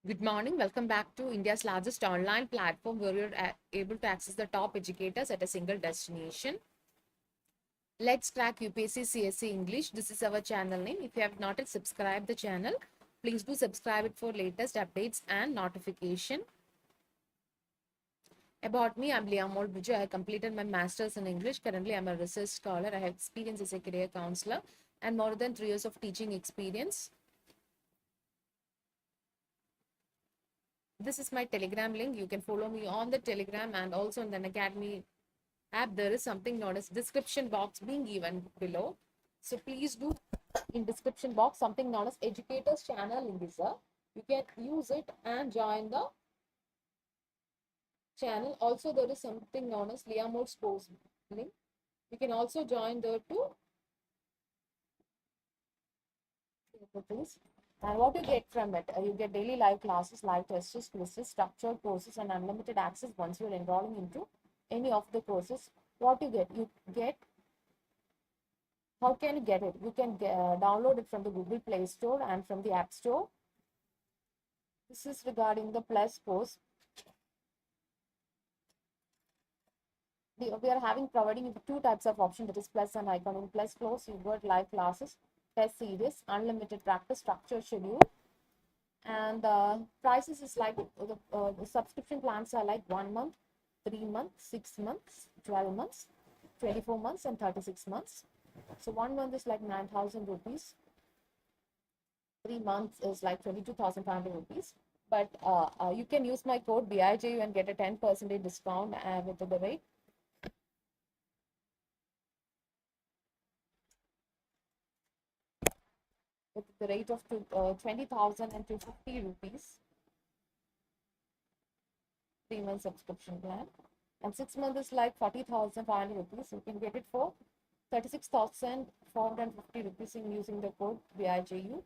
Good morning. Welcome back to India's largest online platform where you're able to access the top educators at a single destination. Let's crack UPSC CSE English. This is our channel name. If you have not yet subscribed the channel, please do subscribe it for latest updates and notification. About me, I'm Liyamol Biju. I have completed my master's in English. Currently, I'm a research scholar. I have experience as a career counselor and more than 3 years of teaching experience. This is my Telegram link. You can follow me on the Telegram and also on the Unacademy app. There is something known as description box being given below. So please do in description box something known as educators channel link is there. You can use it and join the channel. Also there is something known as Liyamol's course link. You can also join there too. And what you get from it, you get daily live classes, live tests, quizzes, structured courses, and unlimited access once you're enrolling into any of the courses. What you get, how can you get it? You can download it from the Google Play Store and from the App Store. This is regarding the Plus course. We are providing two types of option, that is Plus and Icon. In Plus course, you got live classes, test series, unlimited practice, structured schedule. And the prices is like the subscription plans are like 1 month, 3 months, 6 months, 12 months, 24 months, and 36 months. So 1 month is like 9,000 rupees. 3 months is like 22,500 rupees. But you can use my code BIJU and get a 10% discount with the rate. With the rate of 20,250 rupees. 3 month subscription plan. And 6 months is like 40,500 rupees. You can get it for 36,450 rupees in using the code BIJU.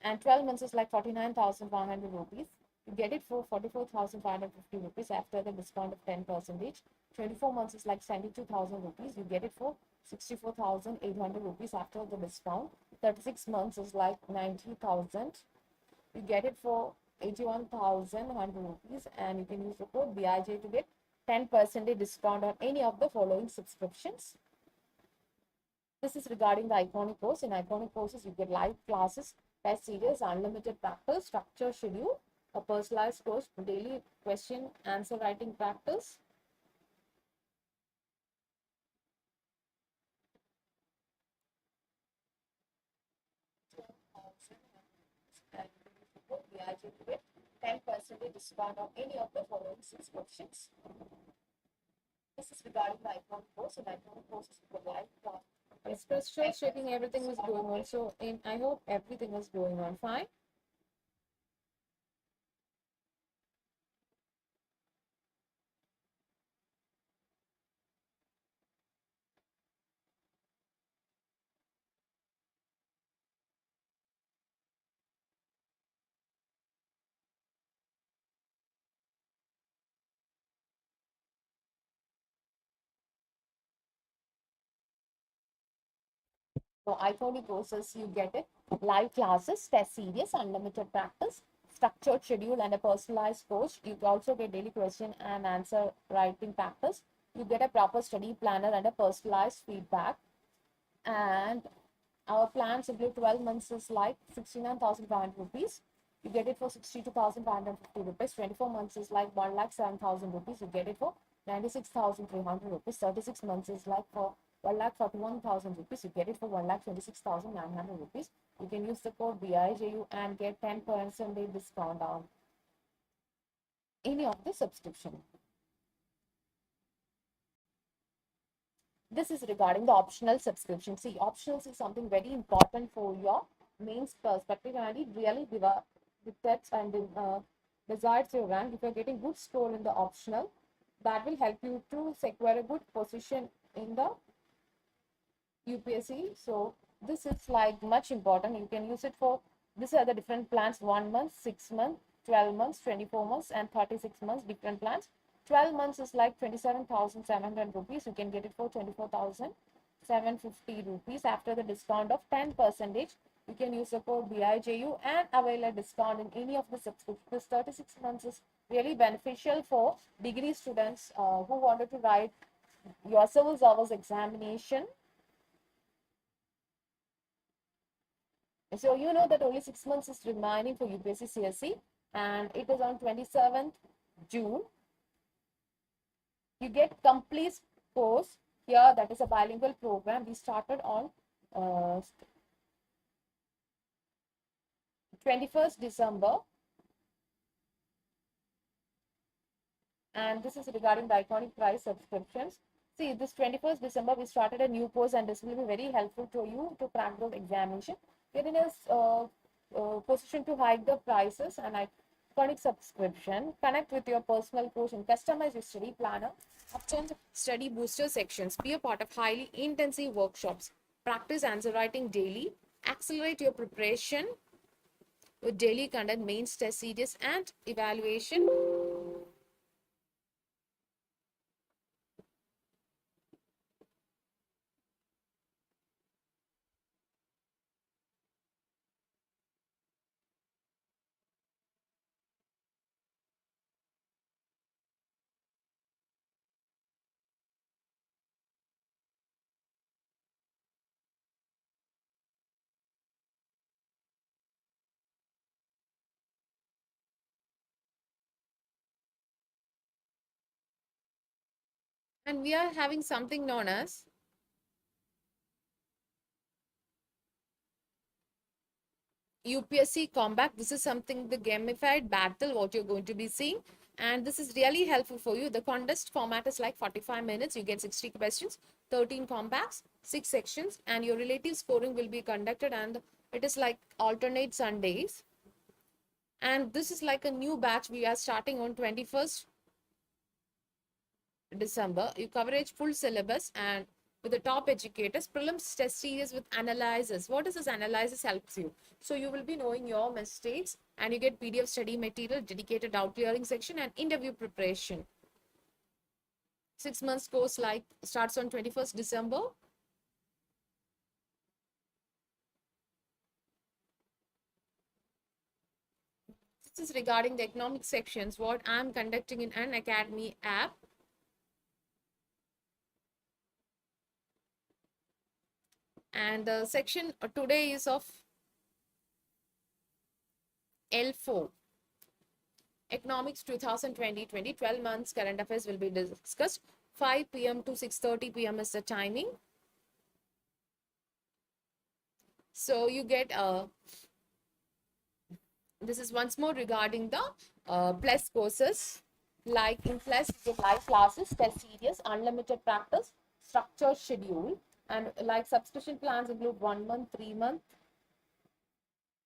And 12 months is like 49,100 rupees. You get it for 44,550 rupees after the discount of 10%. 24 months is like 72,000 rupees. You get it for 64,800 rupees after the discount. 36 months is like 90,000. You get it for 81,100 rupees, and you can use the code BIJ to get 10% discount on any of the following subscriptions. This is regarding the Iconic course. In Iconic courses, you get live classes, test series, unlimited practice, structure schedule, a personalized course, daily question answer writing practice. And BIJ to get 10% discount on any of the following subscriptions. This is regarding the Iconic course. In Iconic courses, you get live class. Just checking everything was going on. So I hope everything was going on fine. So Iconic courses, you get it. Live classes, test series, unlimited practice, structured schedule, and a personalized coach. You also get daily question and answer writing practice. You get a proper study planner and a personalized feedback. And our plans include 12 months is like 69,500 rupees. You get it for 62,550 rupees. 24 months is like 1,07,000 rupees. You get it for 96,300 rupees. 36 months is like for 1,41,000 rupees. You get it for 1,26,900 rupees. You can use the code BIJU and get 10% discount on any of the subscription. This is regarding the optional subscription. See, optionals is something very important for your mains perspective, and it really dictates and decides your rank. If you're getting good score in the optional, that will help you to secure a good position in the UPSC. So this is like much important. You can use it for, these are the different plans: 1 month, 6 months, 12 months, 24 months, and 36 months, different plans. 12 months is like 27,700 rupees. You can get it for 24,750 rupees after the discount of 10%. You can use the code BIJU and avail a discount in any of the subscriptions. This 36 months is really beneficial for degree students who wanted to write your civil service examination. So you know that only 6 months is remaining for UPSC CSE, and it is on 27th June. You get complete course here, that is a bilingual program. We started on 21st December, and this is regarding the iconic price subscriptions. See, this 21st December we started a new course, and this will be very helpful to you to crack the examination. You're in a position to hike the prices and iconic subscription. Connect with your personal coach and customize your study planner. Obtain study booster sections. Be a part of highly intensive workshops. Practice answer writing daily. Accelerate your preparation with daily content, mains, test series, and evaluation. And we are having something known as UPSC Combat. This is something, the gamified battle, what you're going to be seeing. And this is really helpful for you. The contest format is like 45 minutes. You get 60 questions, 13 combats, 6 sections, and your relative scoring will be conducted. And it is like alternate Sundays. And this is like a new batch. We are starting on 21st December. You coverage full syllabus and with the top educators, prelims test series with analysis. What is this analysis helps you? So you will be knowing your mistakes, and you get PDF study material, dedicated doubt clearing section, and interview preparation. 6 months course like starts on 21st December. This is regarding the economic sections, what I'm conducting in Unacademy app. And the section today is of L4. Economics 2020, 12 months current affairs will be discussed. 5 p.m. to 6:30 p.m. is the timing. So you get this is once more regarding the plus courses. Like in plus, you get live classes, test series, unlimited practice, structured schedule, and like subscription plans include 1 month, 3 month,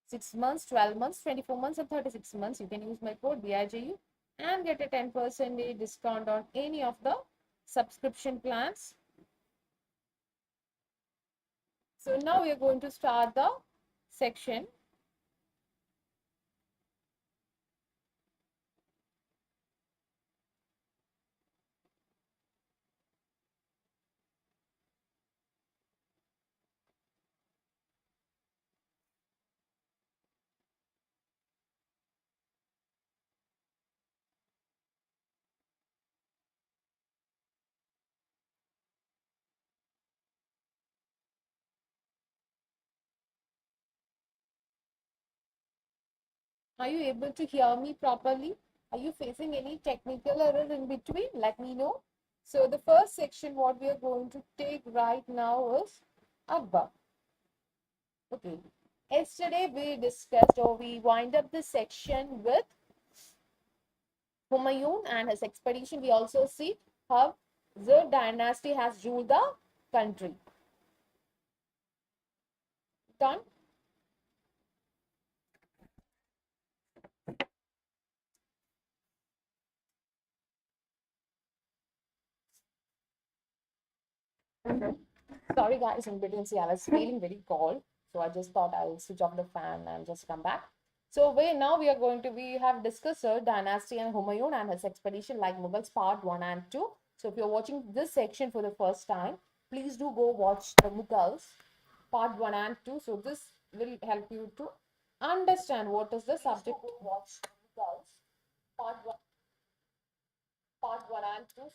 6 months, 12 months, 24 months, and 36 months. You can use my code BIJU and get a 10% discount on any of the subscription plans. So now we are going to start the section. Are you able to hear me properly? Are you facing any technical error in between? Let me know. So the first section what we are going to take right now is Akbar. Okay. Yesterday we discussed, or we wind up the section with Humayun and his expedition. We also see how the dynasty has ruled the country. Done? Sorry guys, in between, see, I was feeling very cold, so I just thought I'll switch off the fan and just come back. So now we are going to, we have discussed dynasty and Humayun and his expedition like Mughals part 1 and 2. So if you're watching this section for the first time, please do go watch the Mughals part 1 and 2. So this will help you to understand what is the subject. Watch results, part one and two.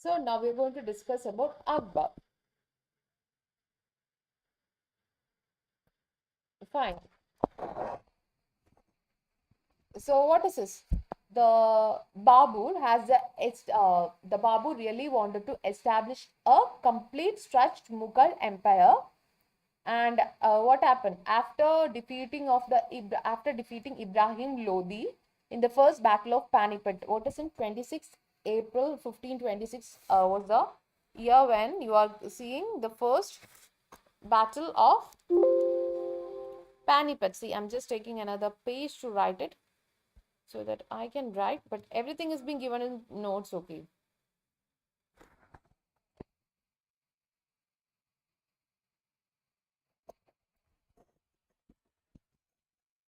So now we're going to discuss about Akbar. Fine. So what is this? The Babur really wanted to establish a complete stretched Mughal empire. And what happened after defeating Ibrahim Lodi in the first battle of Panipat? What is in 26th April 1526 was the year when you are seeing the first battle of Panipat. See, I'm just taking another page to write it so that I can write, but everything is being given in notes, okay?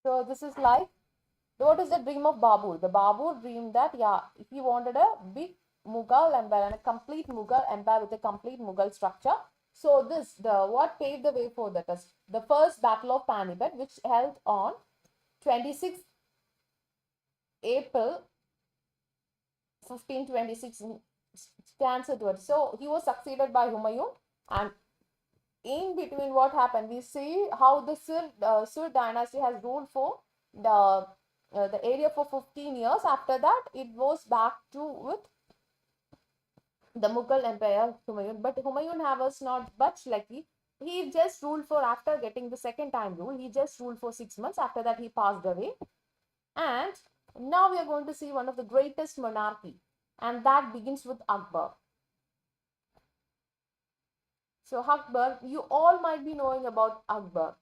So this is like, what is the dream of Babur? The Babur dreamed that, yeah, he wanted a big Mughal empire and a complete Mughal empire with a complete Mughal structure. So what paved the way for that is the first battle of Panipat, which held on 26th April 1526 stands it towards. So he was succeeded by Humayun, and in between what happened, we see how the Sur dynasty has ruled for the area for 15 years. After that, it goes back to with the Mughal Empire, Humayun. But Humayun was not much lucky. He just ruled for, after getting the second time rule, he just ruled for 6 months. After that, he passed away. And now we are going to see one of the greatest monarchy, and that begins with Akbar. So Akbar, you all might be knowing about Akbar.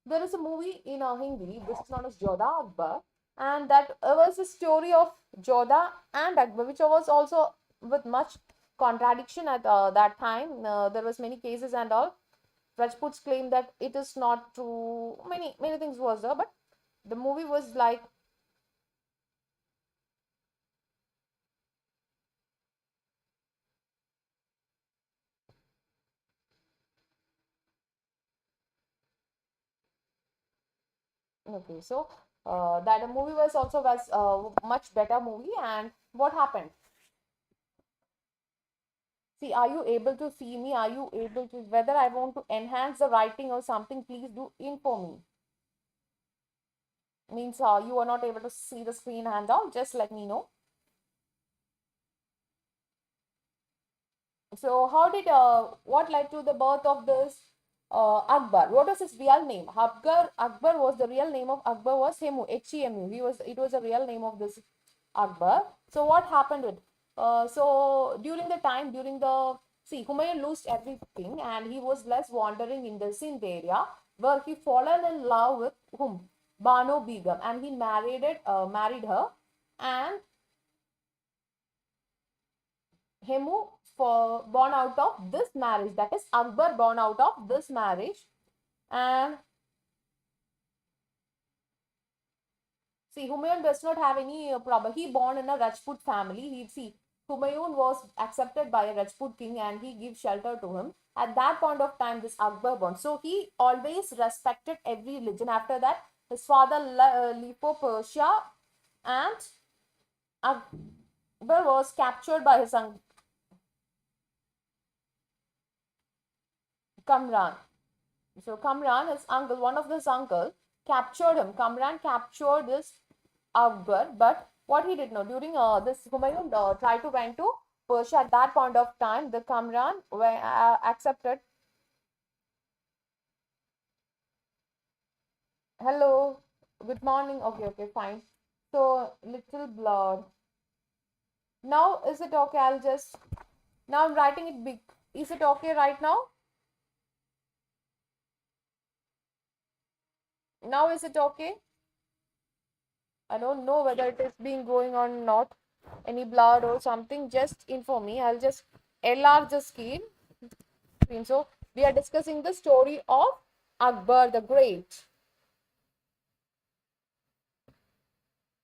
There is a movie in Hindi which is known as Jodha Akbar, and that was a story of Jodha and Akbar, which was also with much contradiction at that time. There was many cases and all. Rajputs claim that it is not true. Many things was there, but the movie was like, okay. So that movie was much better movie. And what happened? See, are you able to see me? Are you able to, whether I want to enhance the writing or something, please do inform me. Means you are not able to see the screen handout, just let me know. So how did, what led to the birth of this Akbar? What was his real name? Akbar was the real name of Akbar was Hemu, H-E-M-U. It was a real name of this Akbar. So what happened with, so see, Humayun lost everything and he was less wandering in the Sindh area, where he fallen in love with whom? Bano Begum, and he married her, and Hemu for born out of this marriage, that is Akbar born out of this marriage. And see, Humayun does not have any problem. He born in a Rajput family. He see Humayun was accepted by a Rajput king and he gives shelter to him. At that point of time, this Akbar born. So he always respected every religion. After that, his father left for Persia, and Akbar was captured by his uncle Kamran. So Kamran, his uncle, one of his uncle, captured him. Kamran captured this Akbar, but what he did know during this Humayun tried to went to Persia at that point of time, the Kamran accepted. Hello, Good morning. Okay, okay, fine. So, little blurred. Now, is it okay? Now I'm writing it big. Is it okay right now? Now, is it okay? I don't know whether it is being going on or not. Any blur or something, just inform me. I'll just enlarge the screen. So, we are discussing the story of Akbar the Great.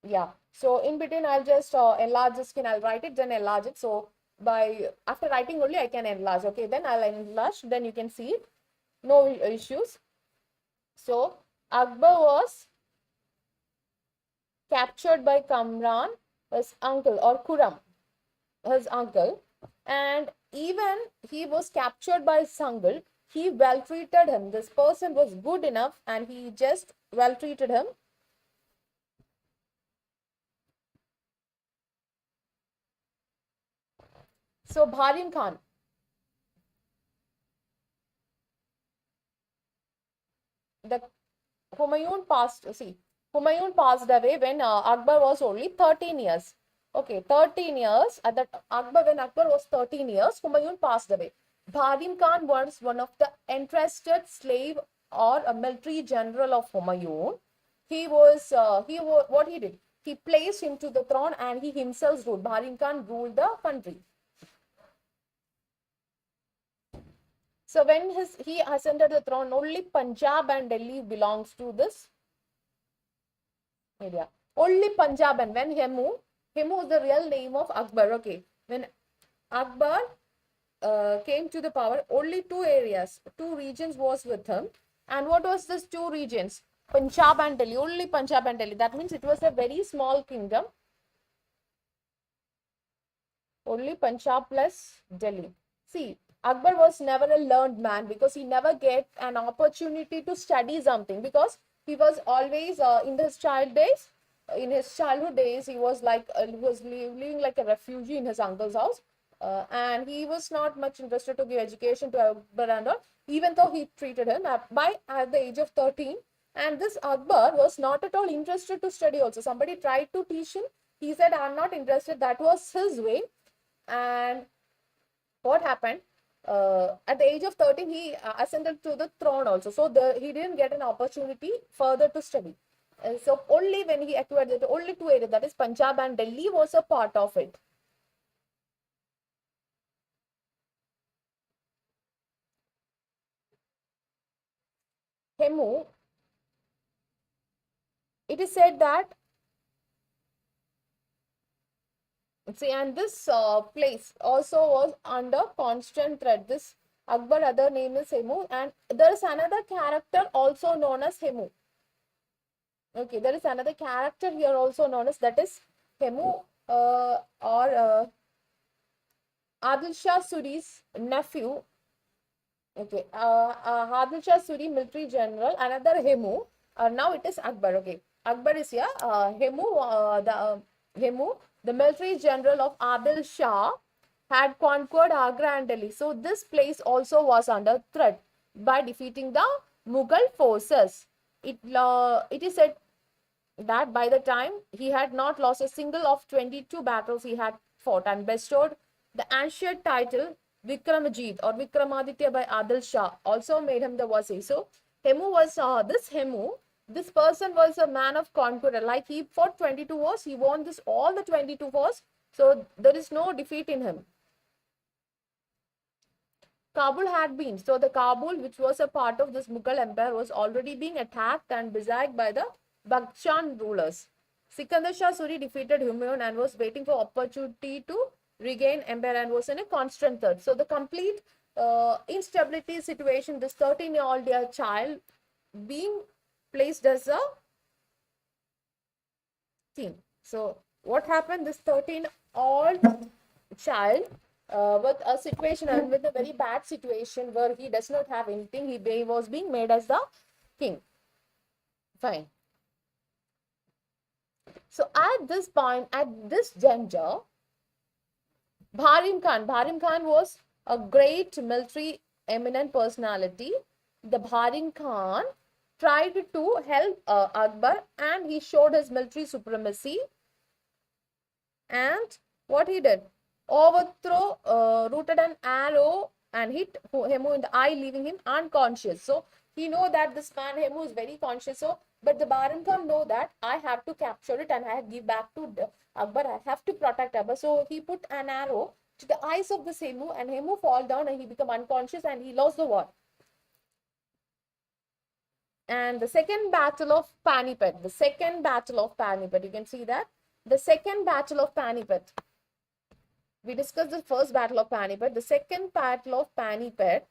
Yeah. So, in between, I'll just enlarge the screen. I'll write it, then enlarge it. So, after writing only, I can enlarge. Okay, then I'll enlarge. Then you can see it. No issues. So, Akbar was captured by Kamran, his uncle, or Kuram, his uncle, and even he was captured by his uncle. He well treated him. This person was good enough, and he just well treated him. So Bharim Khan, the Humayun passed. See, Humayun passed away when Akbar was only 13 years. Okay, 13 years. At that when Akbar was 13 years, Humayun passed away. Bharim Khan was one of the interested slave or a military general of Humayun. What he did? He placed him to the throne and he himself ruled. Bharim Khan ruled the country. So when he ascended the throne, only Punjab and Delhi belongs to this area. Only Punjab, and when Hemu is the real name of Akbar. Okay, when Akbar came to the power, only two regions was with him. And what was this two regions? Punjab and Delhi. Only Punjab and Delhi. That means it was a very small kingdom. Only Punjab plus Delhi. See, Akbar was never a learned man because he never get an opportunity to study something, because he was always in his childhood days, he was living like a refugee in his uncle's house, and he was not much interested to give education to Akbar and all, even though he treated him at the age of 13. And this Akbar was not at all interested to study also. Somebody tried to teach him. He said, I'm not interested. That was his way. And what happened? At the age of 13, he ascended to the throne also. So he didn't get an opportunity further to study. So only when he acquired the only two areas, that is Punjab and Delhi, was a part of it. Hemu, it is said that, see, and this place also was under constant threat. This Akbar, other name is Hemu, and there is another character also known as Hemu. Okay, there is another character here also known as, that is Hemu, or Adil Shah Suri's nephew. Okay, Adil Shah Suri, military general, another Hemu. Now it is Akbar. Okay, Akbar is here. Hemu, the military general of Adil Shah, had conquered Agra and Delhi. So this place also was under threat by defeating the Mughal forces. It is said that by the time he had not lost a single of 22 battles he had fought, and bestowed the ancient title Vikramajit or Vikramaditya by Adil Shah, also made him the Wasi. So Hemu was this person was a man of conqueror. Like, he fought 22 wars, he won all the 22 wars. So there is no defeat in him. The Kabul, which was a part of this Mughal empire, was already being attacked and besieged by the Bakshan rulers. Sikandar Shah Suri defeated Humayun and was waiting for opportunity to regain empire and was in a constant threat. So the complete instability situation, this 13-year-old child being placed as a king. So what happened? This 13-year-old child with a situation and with a very bad situation where he does not have anything, he was being made as the king. Fine. So at this point, at this juncture, Bharim Khan was a great military eminent personality. The Bharim Khan tried to help Akbar, and he showed his military supremacy. And what he did, overthrow, rooted an arrow and hit Hemu in the eye, leaving him unconscious. So he know that this man Hemu is very conscious. So, but the Baran Khan know that I have to capture it and I give back to Akbar. I have to protect Akbar. So he put an arrow to the eyes of this Hemu, and Hemu fall down and he become unconscious and he lost the war. And the second battle of Panipat, you can see that the second battle of Panipat. We discussed the first battle of Panipat. The second battle of Panipat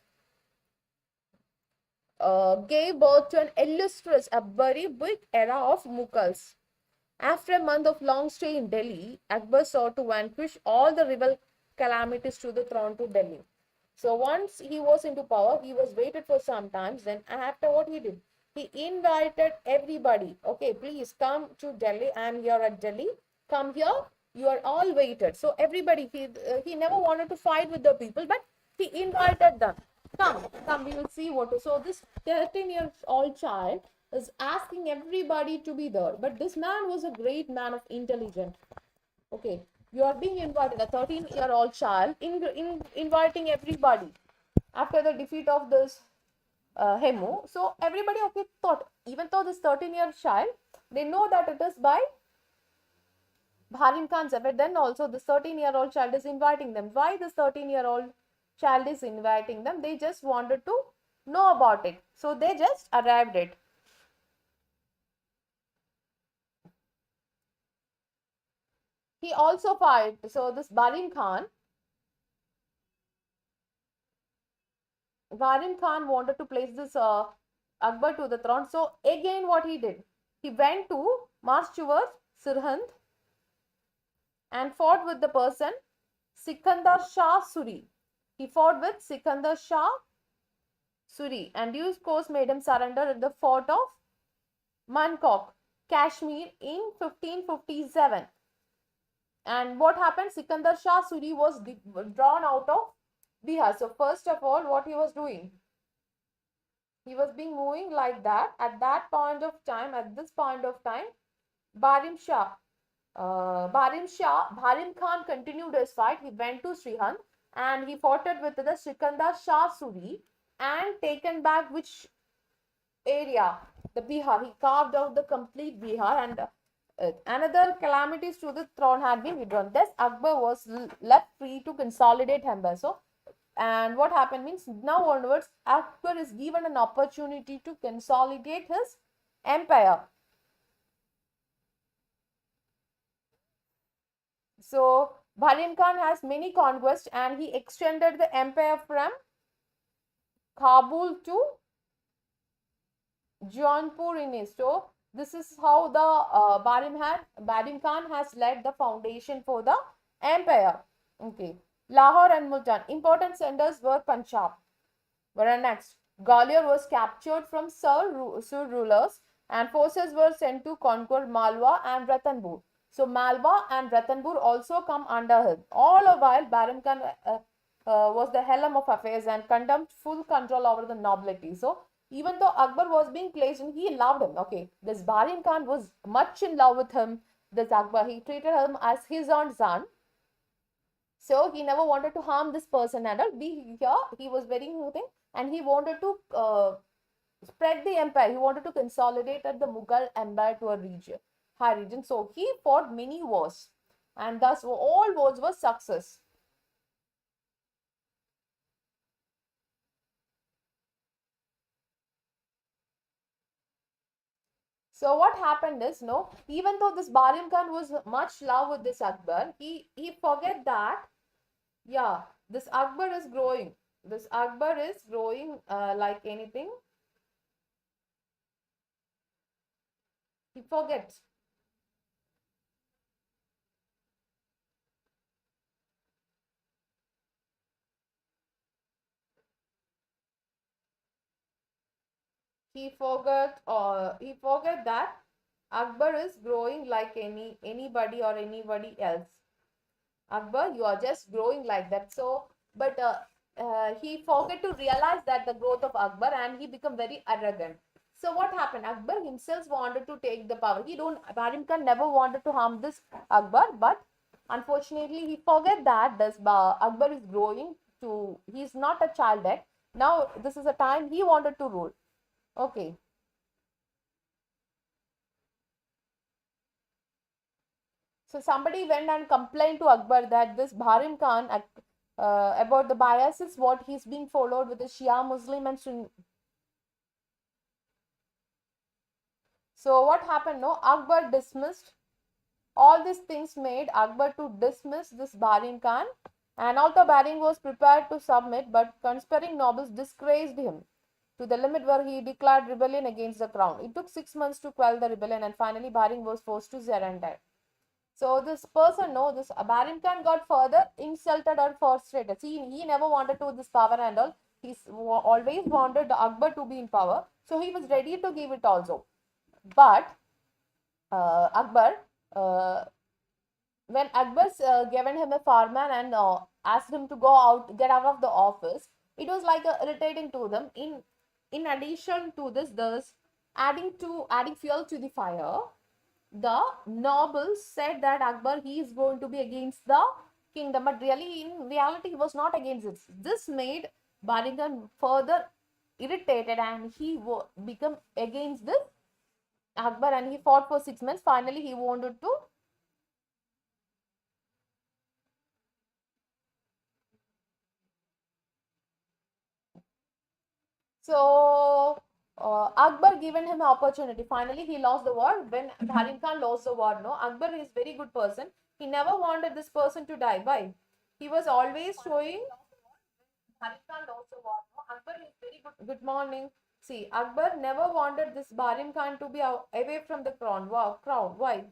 gave birth to an illustrious, a very big era of Mughals. After a month of long stay in Delhi, Akbar sought to vanquish all the rival calamities to the throne to Delhi. So once he was into power, he was waited for some time. Then after what he did, he invited everybody. Okay, please come to Delhi. I am here at Delhi. Come here. You are all waited. So everybody, he never wanted to fight with the people, but he invited them. Come, we will see what. So this 13-year-old child is asking everybody to be there. But this man was a great man of intelligence. Okay, you are being invited, a 13-year-old child, inviting everybody after the defeat of this Hemu. So everybody, okay, thought, even though this 13-year child, they know that it is by Bharim Khan's effort, then also this 13-year-old child is inviting them. Why this 13-year-old child is inviting them? They just wanted to know about it. So they just arrived it. He also fired. So this Bharim Khan wanted to place this Akbar to the throne. So again what he did, he went to march towards Sirhind and fought with the person Sikandar Shah Suri. He fought with Sikandar Shah Suri, and due course made him surrender at the fort of Mankok, Kashmir in 1557. And what happened? Sikandar Shah Suri was drawn out of Bihar. So first of all, what he was doing? He was being moving like that. At that point of time, at this point of time, Bharim Khan continued his fight. He went to Srihand and he fought it with the Sikandar Shah Suri and taken back which area? The Bihar. He carved out the complete Bihar, and another calamities to the throne had been withdrawn. Thus, Akbar was left free to consolidate empire. So, and what happened means now onwards, Akbar is given an opportunity to consolidate his empire. So, Bharim Khan has many conquests and he extended the empire from Kabul to Jaunpur in east. So, this is how the Bharim Khan has led the foundation for the empire. Okay. Lahore and Multan. Important centers were Punjab. Where next? Gwalior was captured from Sur rulers and forces were sent to conquer Malwa and Ranthambore. So Malwa and Ranthambore also come under him. All the while, Bharim Khan was the helm of affairs and condemned full control over the nobility. So even though Akbar was being placed in, he loved him. Okay, this Bharim Khan was much in love with him. This Akbar, he treated him as his own son. So he never wanted to harm this person and all. He was very moving and he wanted to spread the empire. He wanted to consolidate the Mughal empire to a region, high region. So he fought many wars and thus all wars were success. So what happened is, no, even though this Bharim Khan was much love with this Akbar, he forget that, yeah, this Akbar is growing. This Akbar is growing like anything. He forgets. He forgot that Akbar is growing like anybody or anybody else. Akbar, you are just growing like that. So, but he forget to realize that the growth of Akbar and he become very arrogant. So what happened? Akbar himself wanted to take the power. Barim Khan never wanted to harm this Akbar, but unfortunately he forget that this Akbar is growing to, he's not a child yet. Now this is a time he wanted to rule. Okay. So somebody went and complained to Akbar that this Barim Khan about the biases what he's being followed with the Shia Muslim and Sunni. So what happened? No, Akbar dismissed all these things made Akbar to dismiss this Baring Khan, and although Baring was prepared to submit, but conspiring nobles disgraced him to the limit where he declared rebellion against the crown. It took 6 months to quell the rebellion, and finally Baring was forced to surrender. So this person, no, this Baring Khan got further insulted or frustrated. See, he never wanted to this power and all. He always wanted Akbar to be in power, so he was ready to give it also. But Akbar, uh, when Akbar given him a farman and asked him to go out, get out of the office, it was like irritating to them. In addition to this, there's adding fuel to the fire. The nobles said that Akbar he is going to be against the kingdom, but really in reality he was not against it. This made Baringan further irritated, and he become against this Akbar, and he fought for 6 months. Finally, he wanted to. So Akbar given him opportunity. Finally, he lost the war. When Harim Khan lost the war, no, Akbar is very good person. He never wanted this person to die. Why? He was always showing. Harim Khan lost the war. No, Akbar is very good. Good morning. See, Akbar never wanted this Barim Khan to be away from the crown. Wow, crown. Why?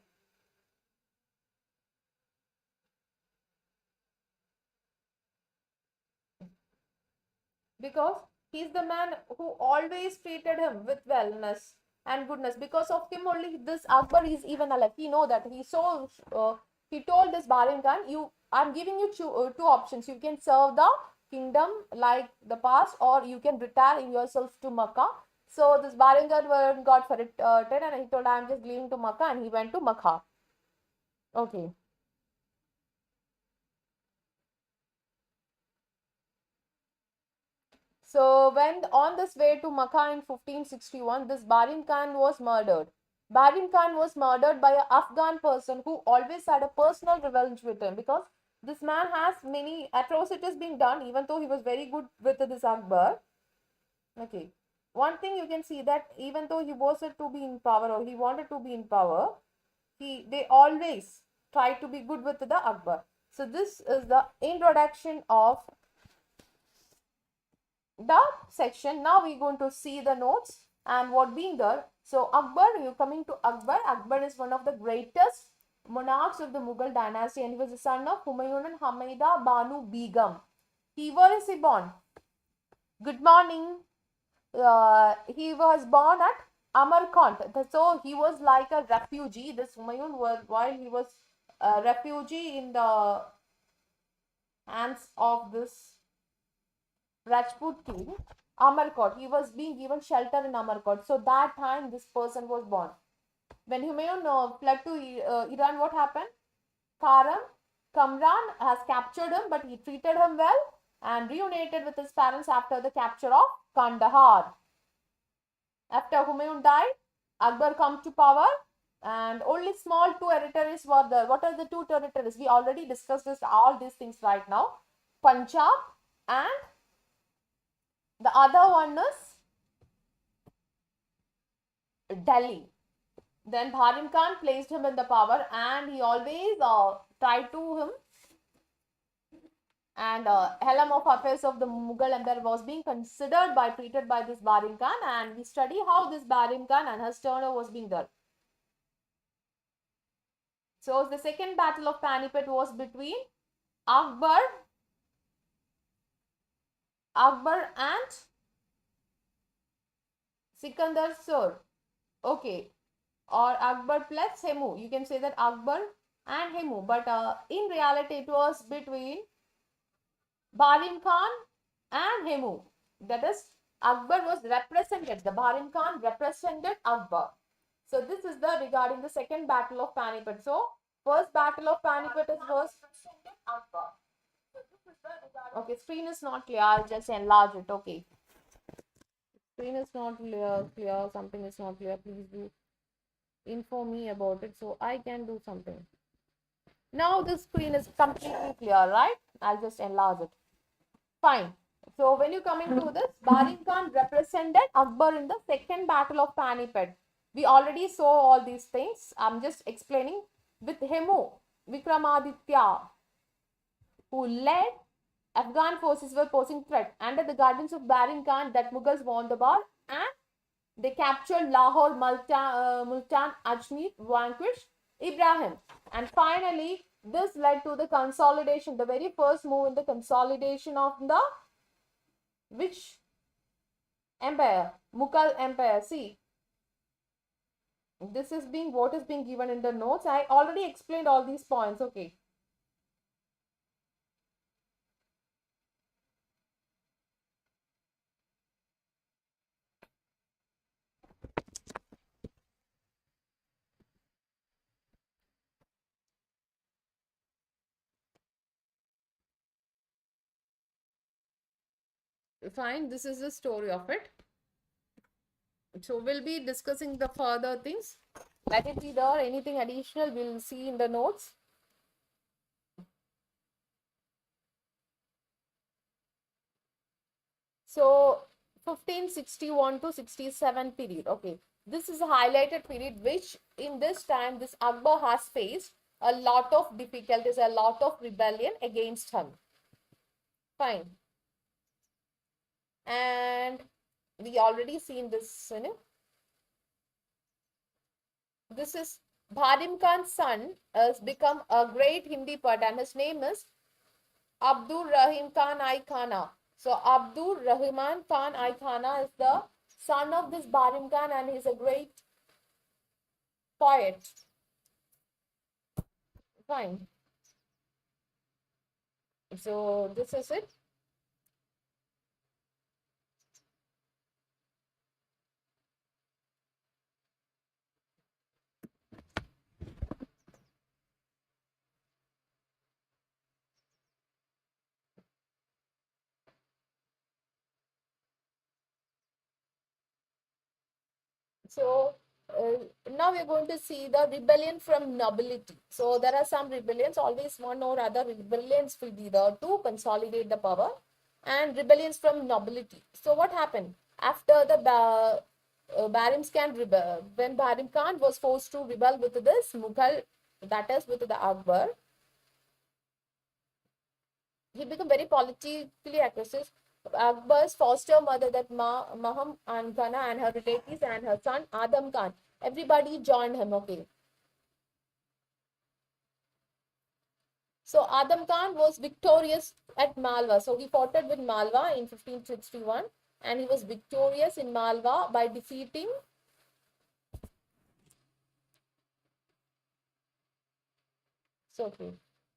Because he's the man who always treated him with wellness and goodness. Because of him only this Akbar is even alive. He know that. He told this Barim Khan, I'm giving you two options. You can serve the kingdom like the past, or you can retire in yourself to Makkah. So this Barim Khan got for it and he told, I'm just leaving to Makkah, and he went to Makkah. Okay. So when on this way to Makkah in 1561, this Barim Khan was murdered. Barim Khan was murdered by an Afghan person who always had a personal revenge with him, because this man has many atrocities being done, even though he was very good with this Akbar. Okay. One thing you can see that even though he wanted to be in power, or he wanted to be in power, they always try to be good with the Akbar. So this is the introduction of the section. Now we're going to see the notes and what being there. So Akbar, you're coming to Akbar. Akbar is one of the greatest monarchs of the Mughal dynasty, and he was the son of Humayun and Hamida Banu Begum. Where is he born? Good morning. He was born at Amarkant. So he was like a refugee. This Humayun was, while he was a refugee in the hands of this Rajput king, Amarkot. He was being given shelter in Amarkot. So that time this person was born. When Humayun fled to Iran, what happened? Kamran has captured him, but he treated him well and reunited with his parents after the capture of Kandahar. After Humayun died, Akbar comes to power, and only small two territories were there. What are the two territories? We already discussed all these things right now. Punjab and the other one is Delhi. Then Bharim Khan placed him in the power, and he always tried to him. And helm of affairs of the Mughal Empire was being treated by this Bharim Khan, and we study how this Bharim Khan and his turnover was being done. So the second battle of Panipat was between Akbar and Sikandar Sur. Okay. Or Akbar plus Hemu. You can say that Akbar and Hemu. But in reality, it was between Barim Khan and Hemu. That is Akbar was represented, the Barim Khan represented Akbar. So this is the regarding the second battle of Panipat. So first battle of Panipat is first Akbar. So this is the regarding. Okay, screen is not clear. I'll just enlarge it. Okay, screen is not clear. Something is not clear. Please do inform me about it so I can do something. Now the screen is completely clear, right? I'll just enlarge it. Fine. So when you coming to this, Barim Khan represented Akbar in the second battle of Panipat. We already saw all these things. I'm just explaining. With Hemu, Vikramaditya, who led Afghan forces were posing threat. Under the guidance of Barim Khan, that Mughals won the war and they captured Lahore, Multan, Ajmer, vanquished Ibrahim. And finally, this led to the consolidation, the very first move in the consolidation of the which empire? Mughal empire. See, this is being what is being given in the notes. I already explained all these points. Okay. Fine. This is the story of it. So we'll be discussing the further things. Let it be there. Anything additional we'll see in the notes. So 1561 to 67 period. Okay. This is a highlighted period which in this time this Akbar has faced a lot of difficulties, a lot of rebellion against him. Fine. And we already seen this, you know. This is Bharim Khan's son has become a great Hindi poet and his name is Abdur Rahim Khan I Khana. So Abdur Rahman Khan I Khana is the son of this Bharim Khan and he's a great poet. Fine. So this is it. So now we're going to see the rebellion from nobility. So there are some rebellions, always one or other rebellions will be there to consolidate the power and rebellions from nobility. So what happened? After the Barim Khan rebel, when Barim Khan was forced to rebel with this Mughal, that is with the Akbar, he became very politically aggressive. Akbar's foster mother, that Maham and Ghana and her relatives and her son Adam Khan, everybody joined him. Okay. So Adam Khan was victorious at Malwa. So he fought with Malwa in 1561 and he was victorious in Malwa by defeating okay.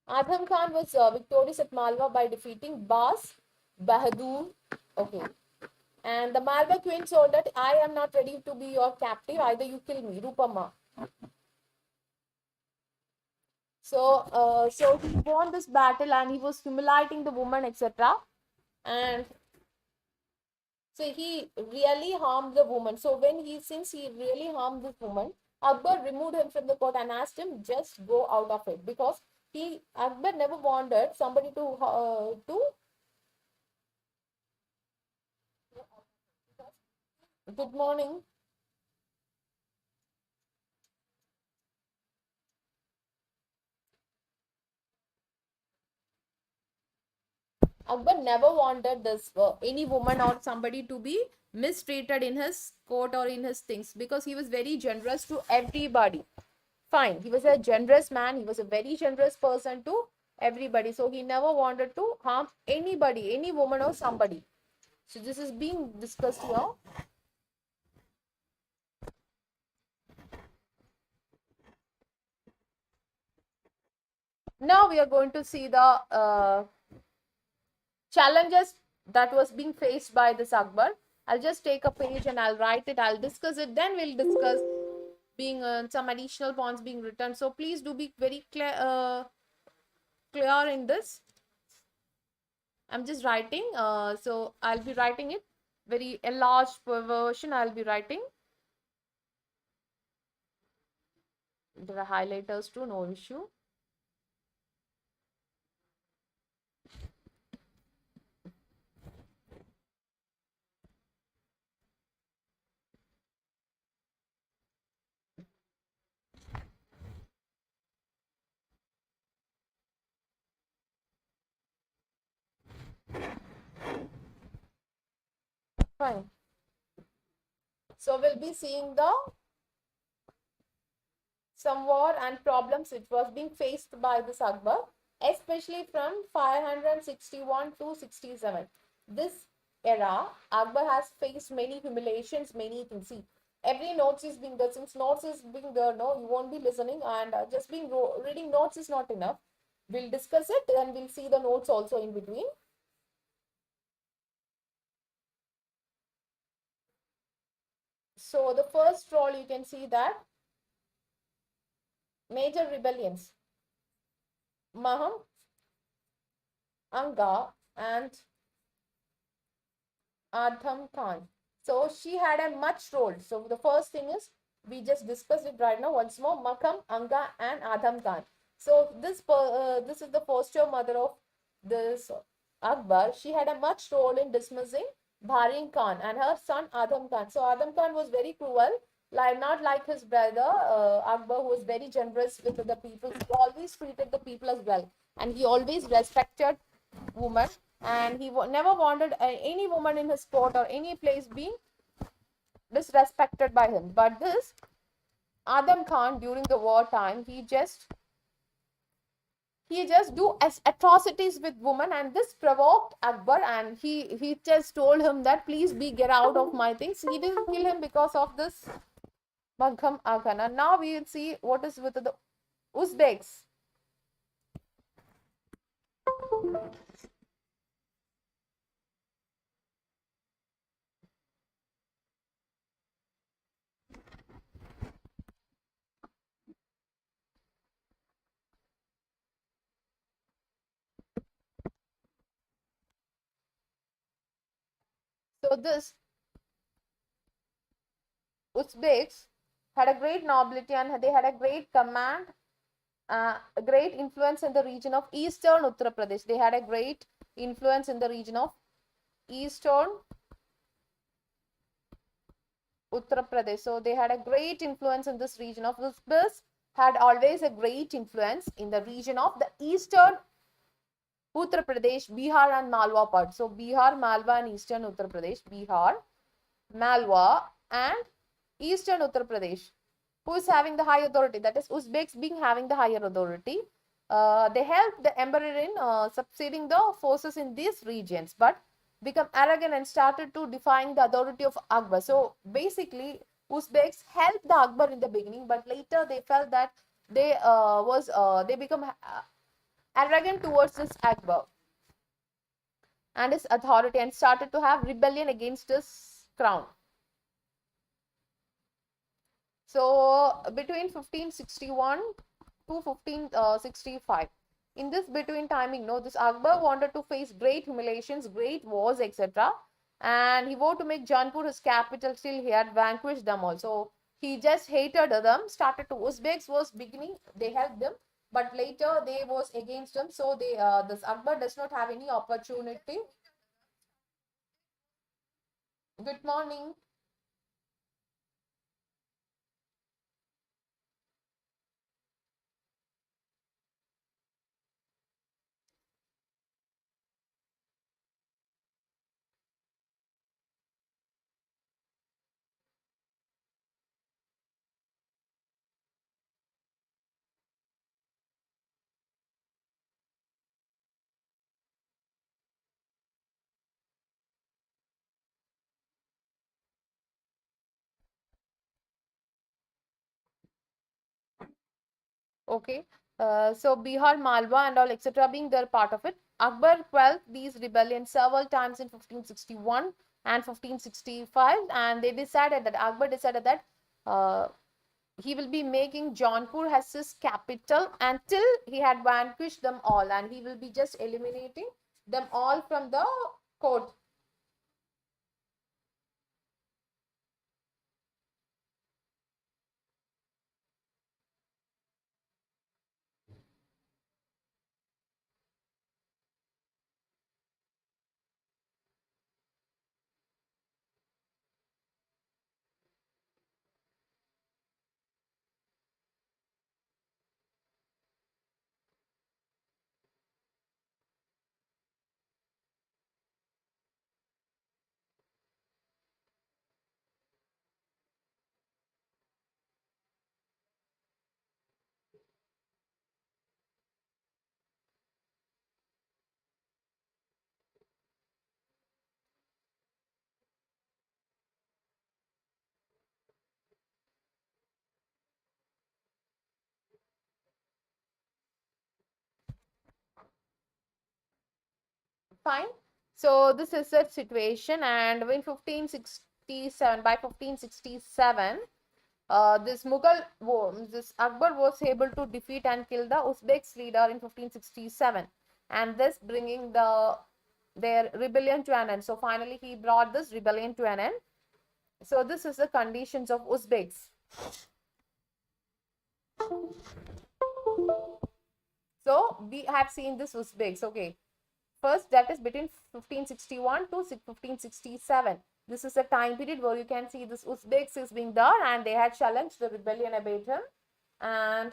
Adam Khan was victorious at Malwa by defeating Bas Bahadur. Okay. And the Malwa queen told that I am not ready to be your captive, either you kill me, Rupama. So he won this battle and he was humiliating the woman, etc. And so he really harmed the woman. So since he really harmed this woman, Akbar removed him from the court and asked him just go out of it because Akbar never wanted somebody to. Good morning. Akbar never wanted this any woman or somebody to be mistreated in his court or in his things because he was very generous to everybody. Fine, he was a generous man. He was a very generous person to everybody. So he never wanted to harm anybody, any woman or somebody. So this is being discussed here. Now we are going to see the challenges that was being faced by this Akbar. I'll just take a page and I'll write it, I'll discuss it, then we'll discuss being some additional points being written. So please do be very clear in this. I'm just writing, so I'll be writing it very enlarged version. I'll be writing. There are highlighters too, no issue. Fine. So we'll be seeing the some war and problems which was being faced by this Akbar, especially from 561 to 67. This era, Akbar has faced many humiliations, many things. See, every notes is being there. Since notes is being there, no, you won't be listening, and just being reading notes is not enough. We'll discuss it and we'll see the notes also in between. So the first role you can see that major rebellions, Maham, Anga, and Adham Khan. So she had a much role. So the first thing is, we just discussed it right now once more, Makam, Anga, and Adham Khan. So this is the foster mother of this Akbar. She had a much role in dismissing Bharin Khan and her son Adham Khan. So Adham Khan was very cruel, like not like his brother Akbar, who was very generous with the people. He always treated the people as well, and he always respected women, and he never wanted any woman in his court or any place being disrespected by him. But this Adam Khan, during the war time, he just do atrocities with women, and this provoked Akbar, and he just told him that please get out of my things. He didn't kill him because of this Magham Aghan. And now we will see what is with the Uzbeks. So this Uzbeks had a great nobility, and they had a great command, a great influence in the region of eastern Uttar Pradesh. They had a great influence in the region of eastern Uttar Pradesh. So they had a great influence in this region of Uzbeks, had always a great influence in the region of the eastern Uttar Pradesh, Bihar and Malwa part. So Bihar, Malwa and eastern Uttar Pradesh, Bihar, Malwa and eastern Uttar Pradesh. Who is having the high authority? That is Uzbeks being having the higher authority. They helped the emperor in subsiding the forces in these regions, but become arrogant and started to defying the authority of Akbar. So basically, Uzbeks helped the Akbar in the beginning, but later they felt that they become arrogant towards this Akbar and his authority, and started to have rebellion against his crown. So between 1561 to 1565, in this between timing, this Akbar wanted to face great humiliations, great wars, etc. And he wanted to make Jaunpur his capital. Still, he had vanquished them also. He just hated them. Started to Uzbeks was beginning, they helped them, but later they was against them. So this Akbar does not have any opportunity. Good morning. Okay. So Bihar, Malwa and all etc. being there part of it. Akbar quelled these rebellions several times in 1561 and 1565, and they decided that Akbar decided that he will be making Jaunpur as his capital until he had vanquished them all, and he will be just eliminating them all from the court. Fine. So this is the situation, and in 1567, by 1567, this Akbar was able to defeat and kill the Uzbeks leader in 1567, and this bringing their rebellion to an end. So finally, he brought this rebellion to an end. So this is the conditions of Uzbeks. So we have seen this Uzbeks. Okay, first that is between 1561 to 1567. This is a time period where you can see this Uzbeks is being there, and they had challenged the rebellion about him. And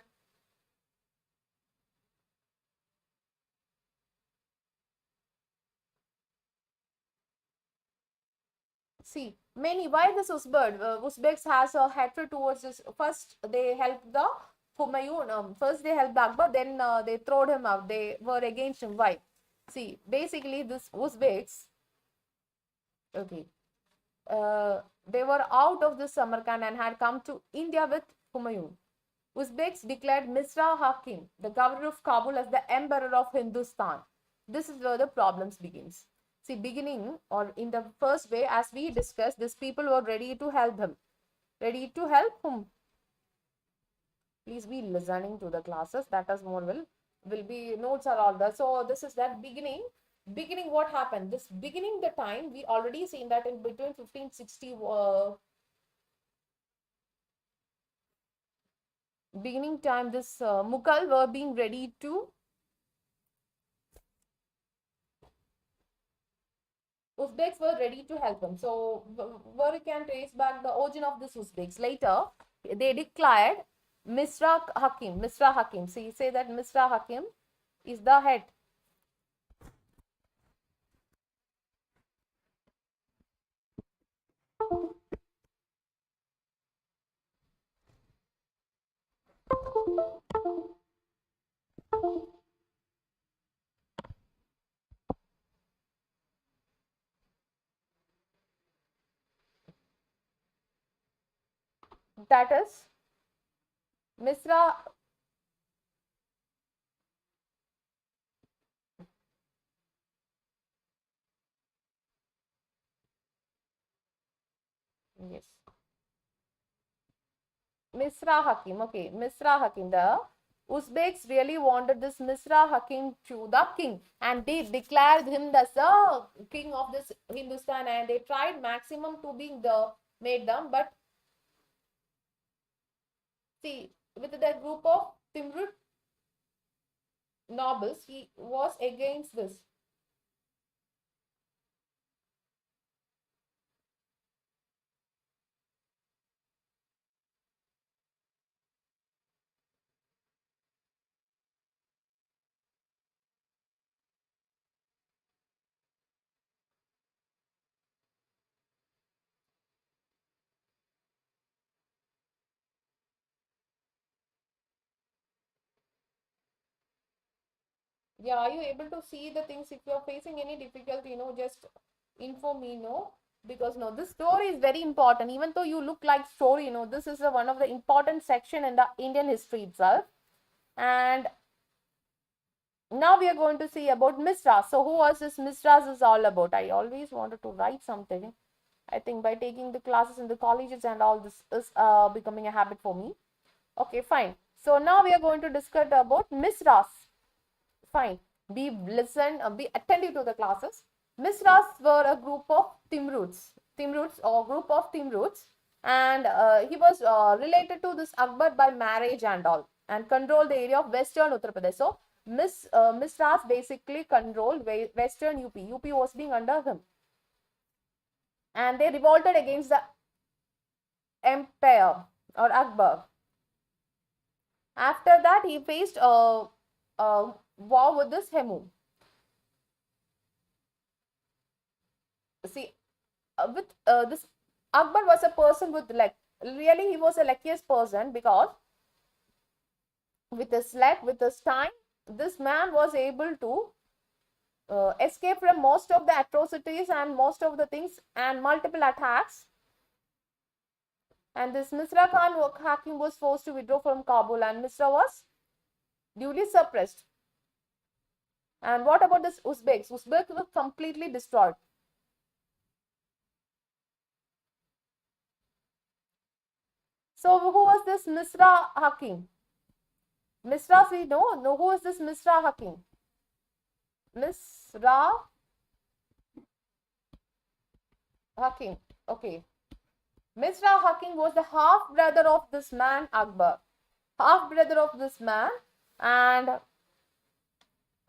see, many, why this Uzbeks has a hatred towards this. First, they helped the Humayun. First, they helped Akbar, then they throwed him out. They were against him. Why? See, basically, this Uzbeks, okay, they were out of the Samarkand and had come to India with Humayun. Uzbeks declared Misra Hakim, the governor of Kabul, as the emperor of Hindustan. This is where the problems begins. See, beginning or in the first way, as we discussed, these people were ready to help him. Ready to help whom? Please be listening to the classes. That is more will be notes are all there. So this is that beginning. Beginning, what happened? This beginning the time we already seen that in between 1560 beginning time, this Mughal were being ready to Uzbeks were ready to help him. So where we can trace back the origin of this Uzbeks. Later, they declared Misra Hakim. Misra Hakim. So you say that Misra Hakim is the head. That is Misra. Yes. Misra Hakim. Okay, Misra Hakim. The Uzbeks really wanted this Misra Hakim to the king, and they declared him as the king of this Hindustan, and they tried maximum to being the made them, but see, with the group of Timur nobles, he was against this. Yeah, are you able to see the things? If you are facing any difficulty, just inform me, because this story is very important. Even though you look like story, this is one of the important section in the Indian history itself. And now we are going to see about Misra. So who was this Misras is all about? I always wanted to write something. I think by taking the classes in the colleges and all, this is becoming a habit for me. Okay, fine. So now we are going to discuss about Misras. Fine. Be attentive to the classes. Misras were a group of Timruds or group of Timruds, and he was related to this Akbar by marriage and all, and controlled the area of western Uttar Pradesh. So Misras basically controlled western UP. UP was being under him, and they revolted against the empire or Akbar. After that, he faced a war with this Hemu. See, with this Akbar was a person with luck. Really, he was a luckiest person because with his luck, with his time, this man was able to escape from most of the atrocities and most of the things and multiple attacks. And this Misra Khan Hakim was forced to withdraw from Kabul, and Misra was duly suppressed. And what about this Uzbeks? Uzbeks were completely destroyed. So who was this Misra Hakim? Misra, we know. No, who is this Misra Hakim? Misra Hakim. Okay. Misra Hakim was the half brother of this man Akbar. Half brother of this man, and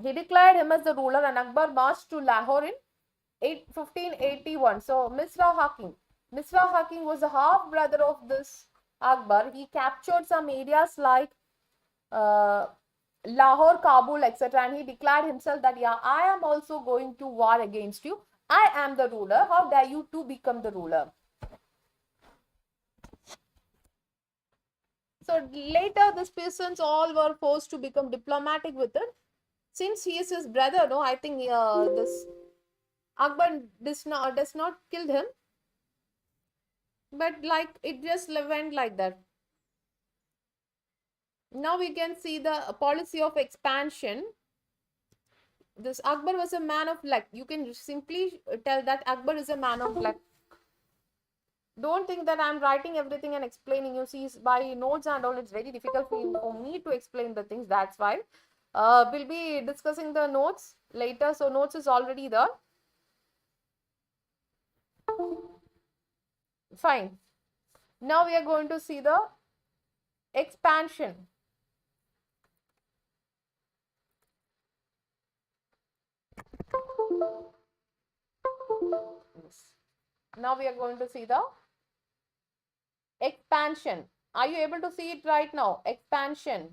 he declared him as the ruler, and Akbar marched to Lahore in 1581. So Misra Hakim was the half brother of this Akbar. He captured some areas like Lahore, Kabul, etc. And he declared himself that, yeah, I am also going to war against you. I am the ruler. How dare you to become the ruler? So later, these peasants all were forced to become diplomatic with it. Since he is his brother, no, I think this Akbar does not kill him, but like it just went like that. Now we can see the policy of expansion. This Akbar was a man of luck. You can simply tell that Akbar is a man of luck. Don't think that I'm writing everything and explaining. You see, by notes and all, it's very difficult for me to explain the things. That's why we'll be discussing the notes later. So notes is already there. Fine. Now we are going to see the expansion. Yes. Now we are going to see the expansion. Are you able to see it right now? Expansion.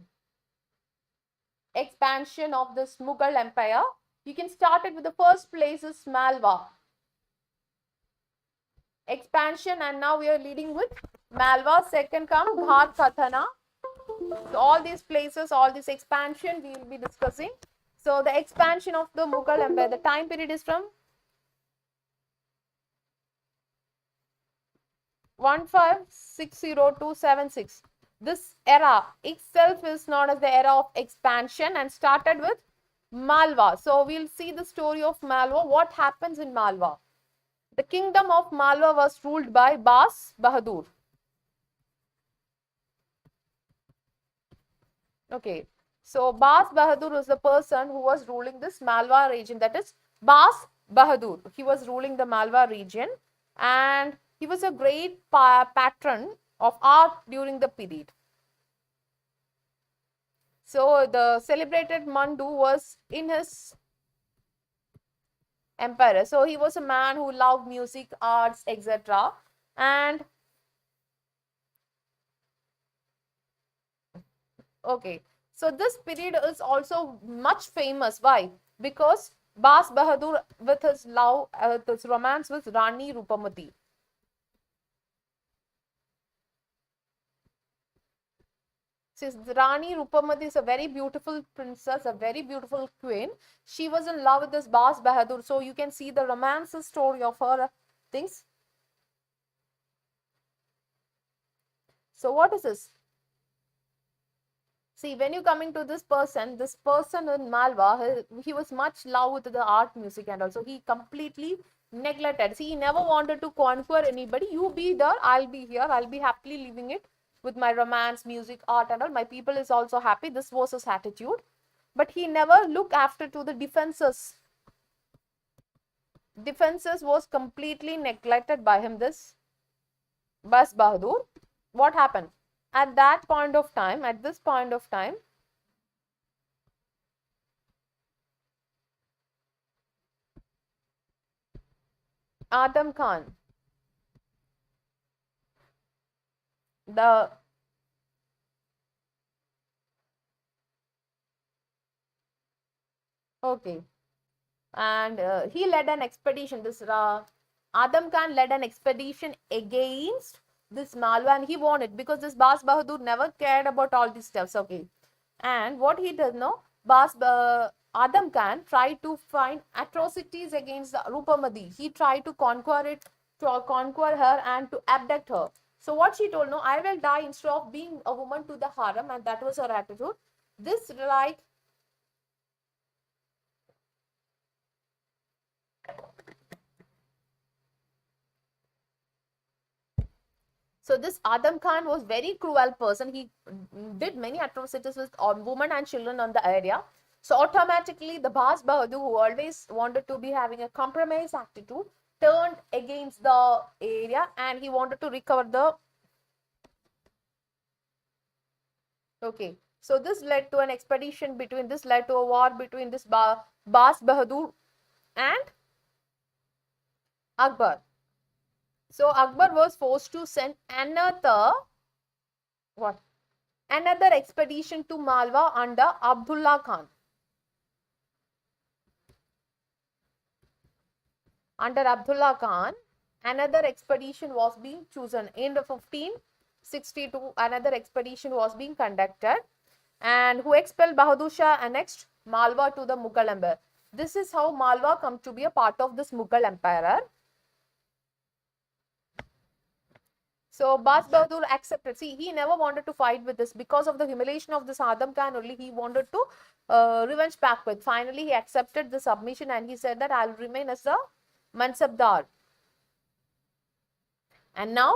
Expansion of this Mughal Empire. You can start it with the first place is Malwa. Expansion, and now we are leading with Malwa. Second come Ghat Kathana. So all these places, all this expansion we will be discussing. So the expansion of the Mughal Empire, the time period is from 1560-76. This era itself is known as the era of expansion and started with Malwa. So we'll see the story of Malwa. What happens in Malwa? The kingdom of Malwa was ruled by Bas Bahadur. Okay, so Bas Bahadur was the person who was ruling this Malwa region. That is Bas Bahadur. He was ruling the Malwa region, and he was a great patron of art during the period. So the celebrated Mandu was in his empire. So he was a man who loved music, arts, etc. And okay, so this period is also much famous. Why? Because Bas Bahadur, with his love, his romance with Rani Rupamati. Since Rani Rupamati is a very beautiful princess, a very beautiful queen, she was in love with this Bas Bahadur. So you can see the romance story of her things. So what is this? See, when you coming to this person in Malwa, he was much love with the art, music, and also he completely neglected. See, he never wanted to conquer anybody. You be there, I'll be here, I'll be happily living it with my romance, music, art and all. My people is also happy. This was his attitude. But he never looked after to the defenses. Defenses was completely neglected by him, this Bas Bahadur. What happened? At that point of time, at this point of time, Adam Khan, the okay, and he led an expedition. This Adam Khan led an expedition against this Malwa, and he won it because this Bas Bahadur never cared about all these stuffs. Okay, and what he does now, Adam Khan tried to find atrocities against the Rupamadi. He tried to conquer it, to conquer her, and to abduct her. So what she told, no, I will die instead of being a woman to the harem, and that was her attitude. This like So this Adam Khan was very cruel person. He did many atrocities with women and children on the area. So automatically the Bas Bahadur, who always wanted to be having a compromise attitude, turned against the area and he wanted to recover the... Okay. So this led to an expedition between, this led to a war between this Bas Bahadur and Akbar. So Akbar was forced to send what? Another expedition to Malwa under Abdullah Khan. Under Abdullah Khan, another expedition was being chosen. In 1562, another expedition was being conducted, and who expelled Bahadur Shah annexed Malwa to the Mughal Empire. This is how Malwa come to be a part of this Mughal Empire. So Bas Bahadur accepted. See, he never wanted to fight with this because of the humiliation of this Adam Khan. Only he wanted to revenge back with. Finally, he accepted the submission and he said that I'll remain as a Mansabdar. And now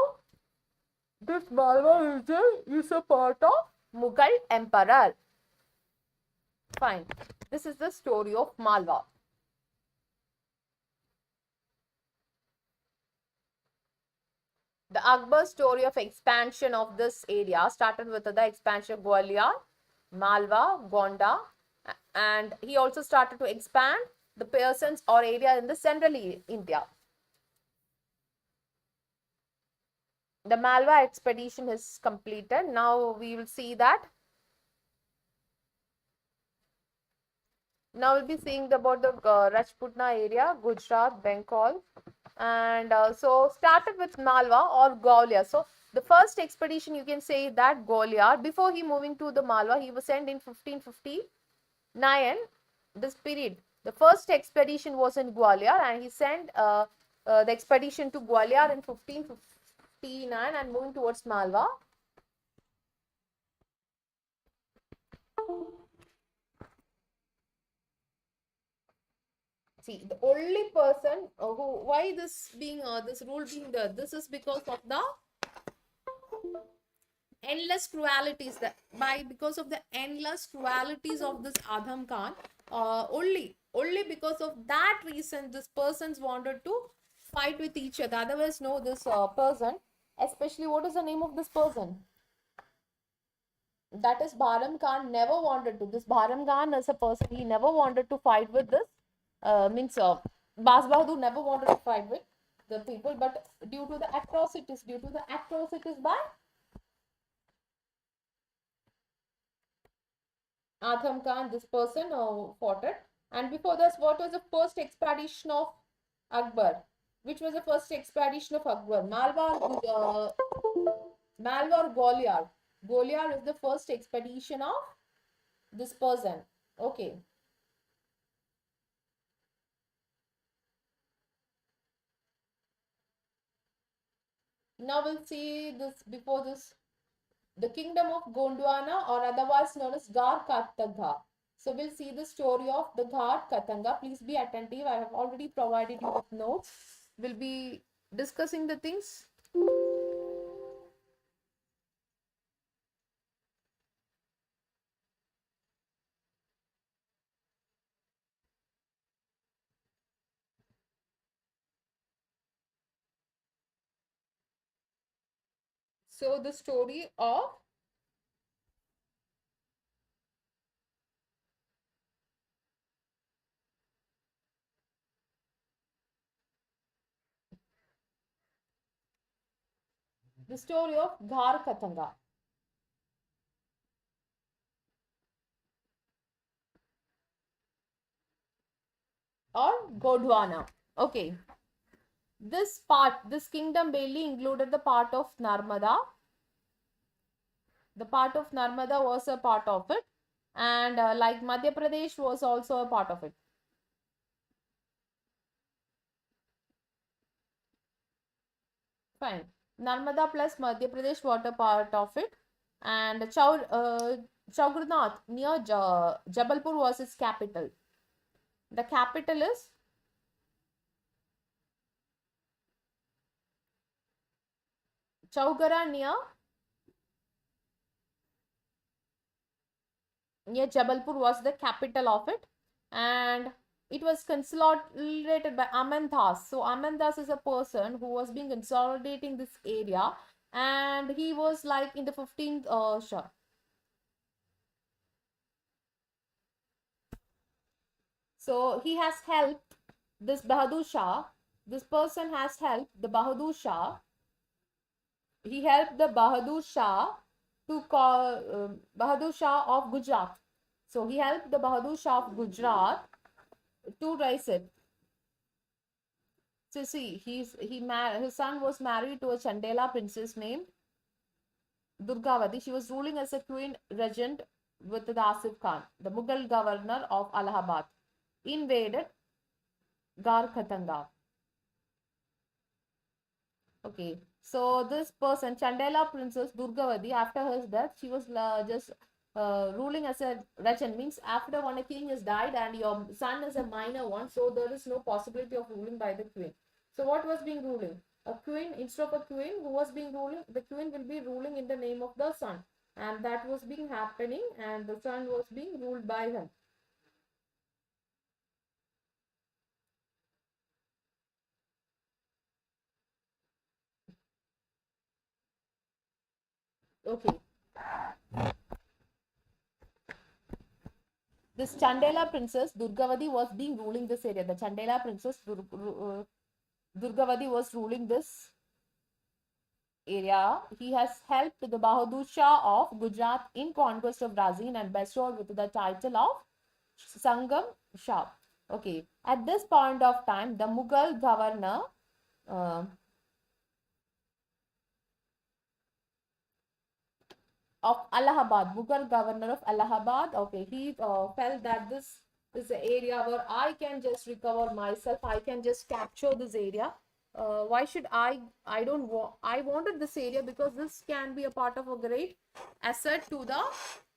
this Malwa is a part of Mughal Emperor. Fine. This is the story of Malwa. The Akbar story of expansion of this area started with the expansion of Gwalior, Malwa, Gonda, and he also started to expand the peasants or area in the central India. The Malwa expedition is completed. Now we will see that. Now we'll be seeing about the Rajputna area, Gujarat, Bengal, and so started with Malwa or Gwalior. So the first expedition you can say that Gwalior. Before he moving to the Malwa, he was sent in 1559. This period, the first expedition was in Gwalior, and he sent the expedition to Gwalior in 1559 and moving towards Malwa. See, the only person why this being this rule being there, this is because of the endless cruelties because of the endless cruelties of this Adam Khan. Only because of that reason, this persons wanted to fight with each other. Otherwise, no, this person, especially, what is the name of this person? That is Bharam Khan never wanted to. This Bharam Khan is a person, he never wanted to fight with this. Bas Bahadur never wanted to fight with the people, but due to the atrocities by Adam Khan, this person fought it. And before this, what was the first expedition of Akbar? Which was the first expedition of Akbar? Malwa or Gwalior? Gwalior is the first expedition of this person. Okay. Now we'll see this. Before this, the kingdom of Gondwana, or otherwise known as Gar Kartagha. So we'll see the story of the Ghat Katanga. Please be attentive. I have already provided you with notes. We'll be discussing the things. So the story of Ghar Katanga or Gondwana. Okay. This kingdom mainly included the part of Narmada. The part of Narmada was a part of it, and like Madhya Pradesh was also a part of it. Fine. Narmada plus Madhya Pradesh was a part of it, and Chaugrnath near Jabalpur was its capital. The capital is Chaugara near Jabalpur was the capital of it, and it was consolidated by Amandas. So Amandas is a person who was being consolidating this area, and he was like in the 15th Shah. So he has helped this Bahadur Shah. This person has helped the Bahadur Shah. He helped the Bahadur Shah to call Bahadur Shah of Gujarat. So he helped the Bahadur Shah of Gujarat to rise it. So see, his son was married to a Chandela princess named Durgavati. She was ruling as a queen regent with the Asif Khan, the Mughal governor of Allahabad, invaded Gar Khatanga. Okay, so this person, Chandela princess Durgavati, after her death, she was just ruling as a regent, means after one king has died and your son is a minor one, so there is no possibility of ruling by the queen. So what was being ruling? A queen, instead of a queen who was being ruling, the queen will be ruling in the name of the son, and that was being happening, and the son was being ruled by him. Okay. This Chandela princess Durgavati was being ruling this area. The Chandela princess Durgavati was ruling this area. He has helped the Bahadur Shah of Gujarat in conquest of Brazil and bestowed with the title of Sangam Shah. Okay. At this point of time, the Mughal governor uh, of Allahabad, Mughal governor of Allahabad, okay, he felt that this is the area where I can just recover myself, I can just capture this area. Why should I don't want, I wanted this area because this can be a part of a great asset to the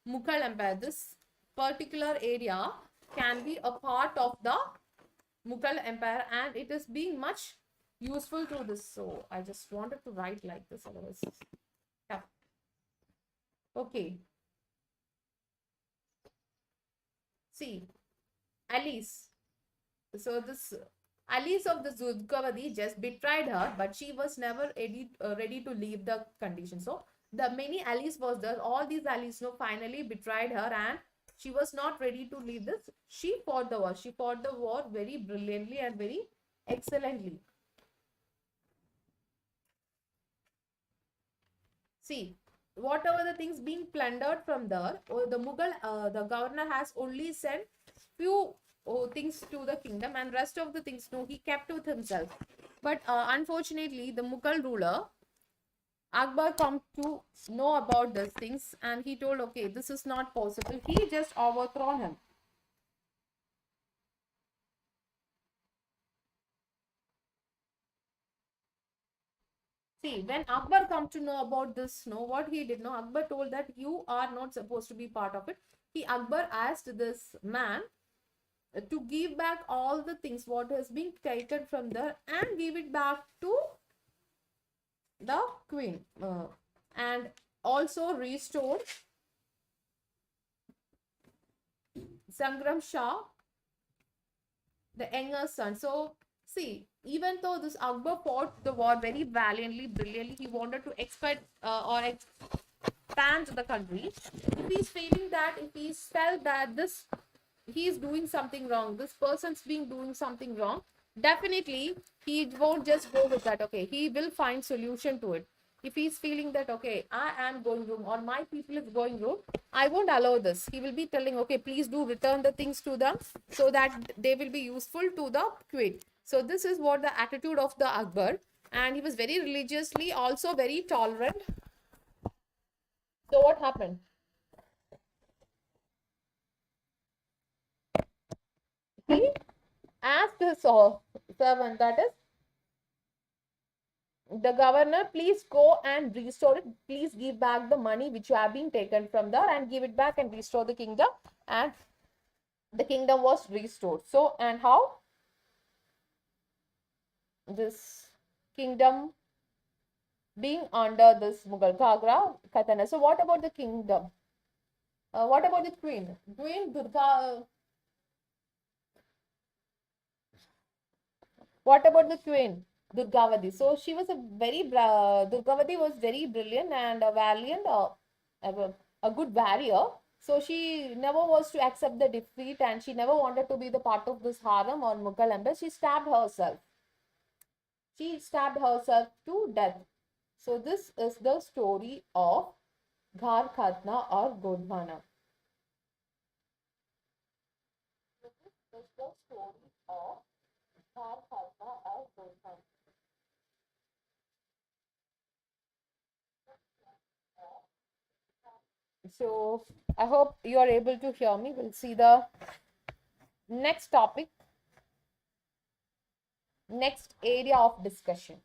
Mughal Empire. This particular area can be a part of the Mughal Empire and it is being much useful to this. So I just wanted to write like this, otherwise, yeah. Okay. See, Alice. So this Alice of the Zudgavadi just betrayed her, but she was never ready to leave the condition. So the many Alice was there. All these Alice finally betrayed her, and she was not ready to leave this. She fought the war. She fought the war very brilliantly and very excellently. See, whatever the things being plundered from there, or the Mughal, the governor has only sent few things to the kingdom, and rest of the things, no, he kept with himself. But unfortunately, the Mughal ruler Akbar come to know about these things, and he told, okay, this is not possible. He just overthrown him. See, when Akbar come to know about this, what he did, Akbar told that you are not supposed to be part of it. Akbar asked this man to give back all the things what has been taken from there and give it back to the queen, and also restored Sangram Shah, the younger son. So, see, even though this Akbar fought the war very valiantly, brilliantly, he wanted to expand expand the country. If he's feeling that, if he's felt that this he's doing something wrong, this person's being doing something wrong, definitely he won't just go with that. Okay, he will find solution to it. If he's feeling that, okay, I am going wrong or my people is going wrong, I won't allow this. He will be telling, okay, please do return the things to them so that they will be useful to the queen. So this is what the attitude of the Akbar, and he was very religiously also very tolerant. So what happened? He asked his servant, that is the governor, please go and restore it. Please give back the money which you have been taken from there and give it back and restore the kingdom. And the kingdom was restored. So, and how? This kingdom being under this Mughal Ghagra Katana. So, what about the kingdom? What about the queen? Queen Durga. What about the queen? Durgavati. So she was a very Durgavati was very brilliant and a valiant, a good warrior. So she never was to accept the defeat, and she never wanted to be the part of this harem or Mughal empire. She stabbed herself. She stabbed herself to death. So this is the story of Ghar Khatna or Godhana. This is the story of Ghar Khatna or Godhana. So I hope you are able to hear me. We'll see the next topic, next area of discussion.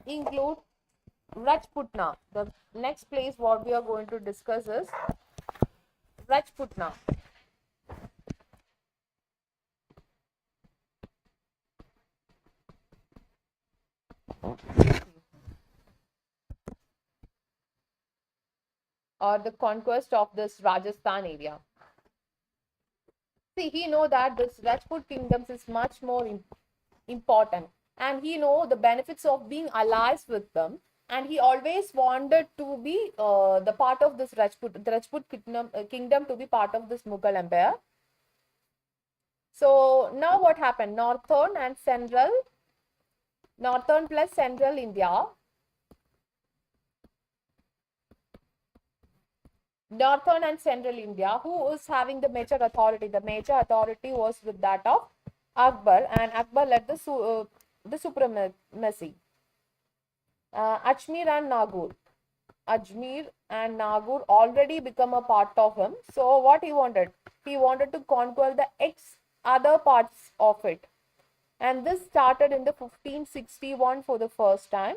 Include Rajputna. The next place what we are going to discuss is Rajputna. Or the conquest of this Rajasthan area. See, he know that this Rajput kingdoms is much more important, and he know the benefits of being allies with them, and he always wanted to be the part of this the Rajput kingdom to be part of this Mughal empire. So now what happened? Northern plus central India. Northern and central India, who was having the major authority? The major authority was with that of Akbar, and Akbar led the supremacy. Ajmer and Nagur. Ajmer and Nagur already become a part of him. So what he wanted? He wanted to conquer the other parts of it. And this started in the 1561 for the first time.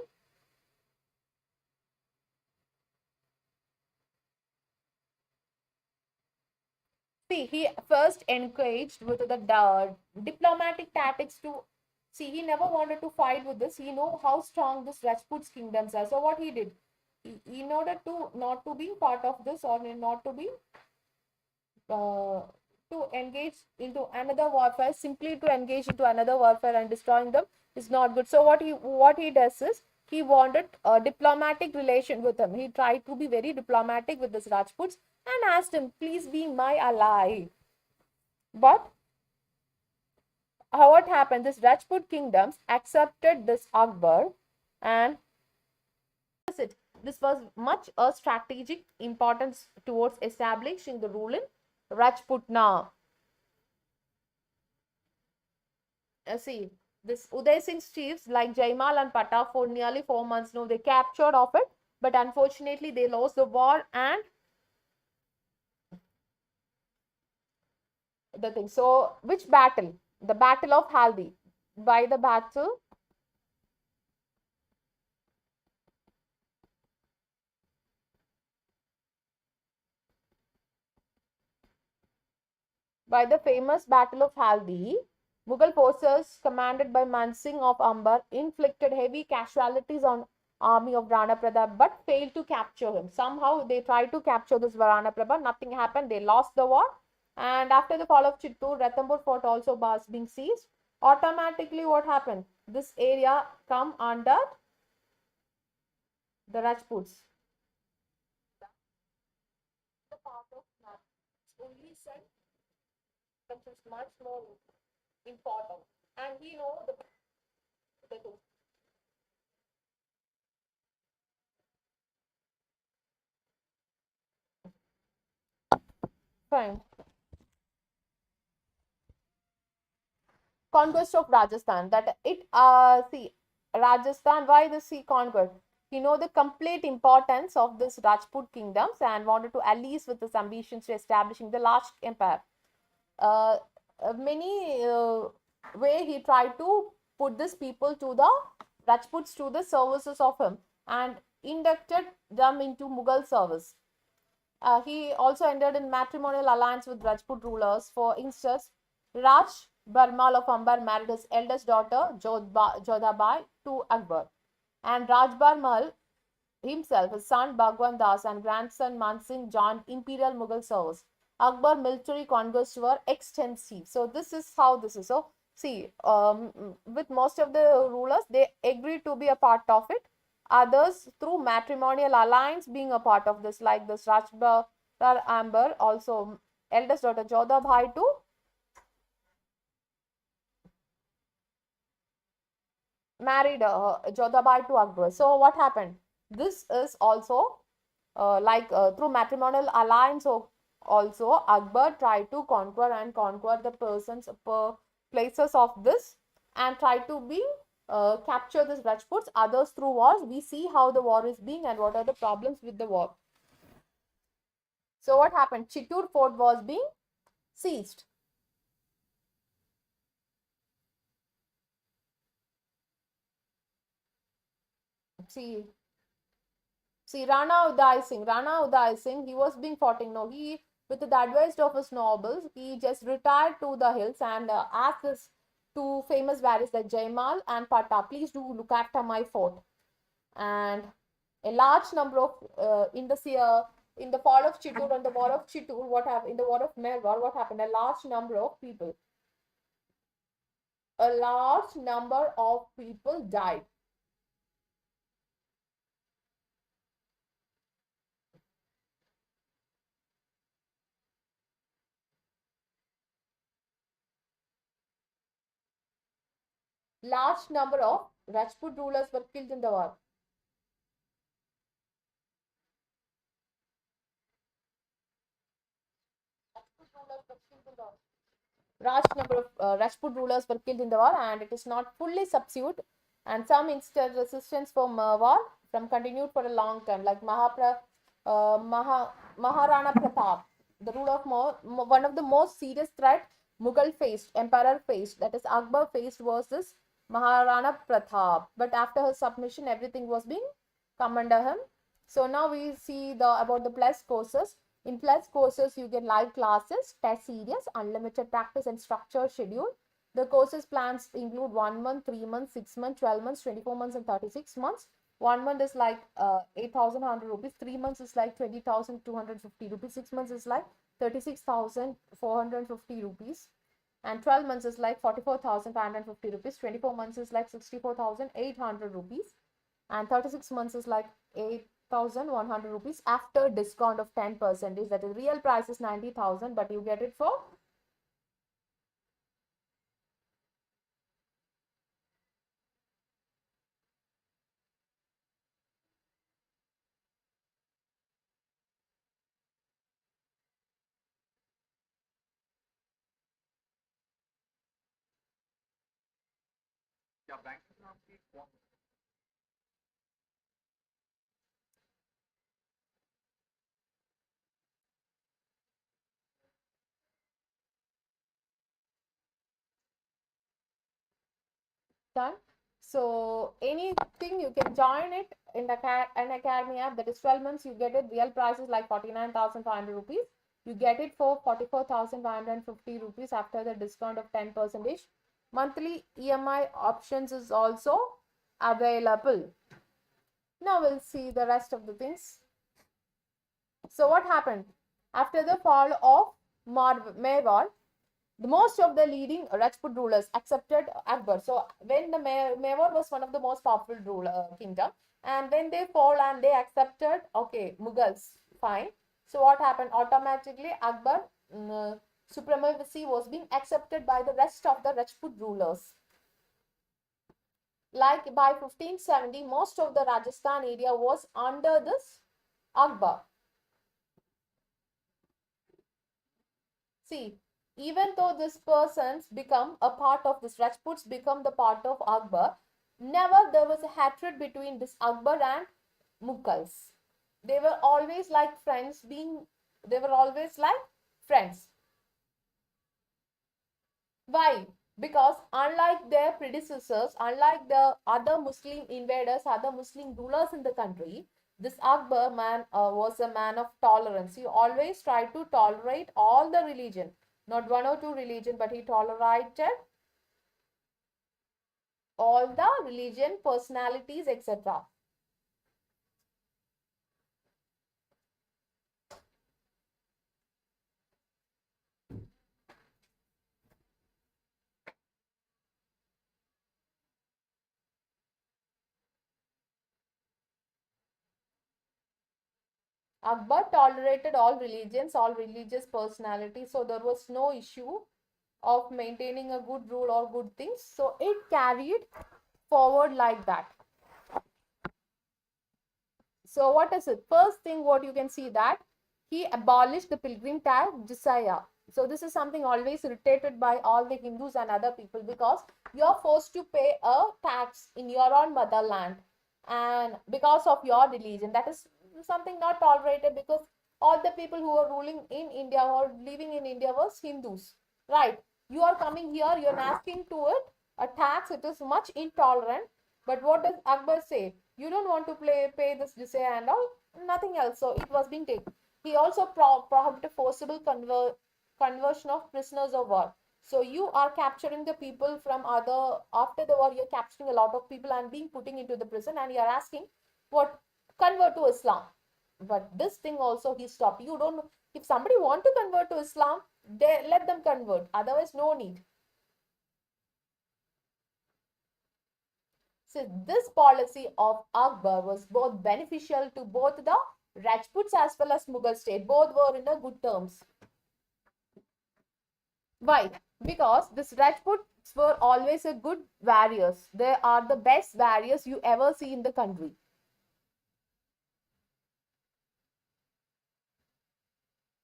See, he first engaged with the diplomatic tactics to see. He never wanted to fight with this. He know how strong this Rajput's kingdoms are. So what he did, in order to not to be part of this or not to be to engage into another warfare, simply to engage into another warfare and destroying them is not good. So what he does is he wanted a diplomatic relation with him. He tried to be very diplomatic with this Rajputs and asked him, please be my ally. But what happened? This Rajput kingdoms accepted this Akbar, and this was much a strategic importance towards establishing the rule in Rajputna. See, this Uday Singh's chiefs like Jaimal and Pata for nearly 4 months, they captured of it, but unfortunately they lost the war, and the thing. So which battle? The Battle of Haldi. By the battle By the famous Battle of Haldi, Mughal forces commanded by Mansingh of Amber inflicted heavy casualties on army of Rana Pratap but failed to capture him. Somehow they tried to capture this Rana Pratap, nothing happened, they lost the war. And after the fall of Chittoor, Ranthambore fort also was being seized. Automatically what happened? This area come under the Rajputs. The part of only said that is much more important. And we know the fine. Conquest of Rajasthan. That it see Rajasthan. Why the sea conquest? You know the complete importance of this Rajput kingdoms and wanted to allies with his ambitions to establishing the large empire. Uh, many way he tried to put these people to the Rajputs to the services of him and inducted them into Mughal service. He also entered in matrimonial alliance with Rajput rulers. For instance, Raj Barmal of Amber married his eldest daughter Jodhabai to Akbar. And Raj Barmal himself, his son Bhagwan Das and grandson Mansingh joined imperial Mughal service. Akbar military conquests were extensive. So this is how this is. So see, with most of the rulers, they agreed to be a part of it. Others through matrimonial alliance being a part of this, like this Rajbar Amber, also eldest daughter Jodha Bhai to married Jodhabai to Akbar. So what happened? This is also through matrimonial alliance. Also, Akbar tried to conquer the persons places of this and try to be capture this Rajputs. Others through wars. We see how the war is being and what are the problems with the war. So what happened? Chittoor fort was being seized. See, Rana Uday Singh, he was being fighting. No, he, with the advice of his nobles, he just retired to the hills and asked his two famous warriors like Jaimal and Pata, please do look after my fort. And a large number of in the fall of Chittoor and the war of Chittoor, what happened in the war of Melwar? What happened? A large number of people died. Large number of Rajput rulers were killed in the war. Large number of Rajput rulers were killed in the war, and it is not fully subsued. And some instant resistance from war from continued for a long time, like Maharana Pratap, the rule of one of the most serious threat Mughal faced, emperor faced, that is Akbar faced, was this Maharana Pratap. But after his submission, everything was being come under him. So now we see the about the plus courses. In plus courses, you get live classes, test series, unlimited practice and structured schedule. The courses plans include 1 month, 3 months, 6 months, 12 months, 24 months, and 36 months. 1 month is like 8,100 rupees. 3 months is like 20,250 rupees. 6 months is like 36,450 rupees. And 12 months is like 44,550 rupees. 24 months is like 64,800 rupees. And 36 months is like 8,100 rupees after discount of 10%. That is real price is 90,000, but you get it for Done. So anything you can join it in the Unacademy app. That is 12 months. You get it. Real price is like 49,500 rupees. You get it for 44,550 rupees after the discount of 10%. Monthly EMI options is also available. Now we'll see the rest of the things. So what happened? After the fall of Mewar, the most of the leading Rajput rulers accepted Akbar. So when the Mewar was one of the most powerful ruler kingdom, and when they fall and they accepted, okay, Mughals, fine. So what happened? Automatically, Akbar supremacy was being accepted by the rest of the Rajput rulers. Like by 1570, most of the Rajasthan area was under this Akbar. See, even though this persons become a part of this, Rajputs become the part of Akbar, never there was a hatred between this Akbar and Mughals. They were always like friends, they were always like friends. Why? Because unlike their predecessors, unlike the other Muslim invaders, other Muslim rulers in the country, this Akbar man was a man of tolerance. He always tried to tolerate all the religion, not one or two religion, but he tolerated all the religion, personalities, etc. Akbar tolerated all religions, all religious personalities, so there was no issue of maintaining a good rule or good things. So it carried forward like that. So what is it? First thing what you can see that he abolished the pilgrim tax jizya. So this is something always irritated by all the Hindus and other people, because you are forced to pay a tax in your own motherland and because of your religion. That is something not tolerated, because all the people who are ruling in India or living in India was Hindus, right? You are coming here, you are asking to it a tax. It is much intolerant. But what does Akbar say? You don't want to pay this jizya and all, nothing else. So it was being taken. He also prohibited forcible conversion of prisoners of war. So you are capturing the people from other, after the war, you're capturing a lot of people and being putting into the prison, and you're asking what, convert to Islam. But this thing also he stopped. You don't, if somebody want to convert to Islam, they let them convert. Otherwise, no need. So this policy of Akbar was both beneficial to both the Rajputs as well as Mughal state. Both were in a good terms. Why? Because this Rajputs were always a good warriors. They are the best warriors you ever see in the country.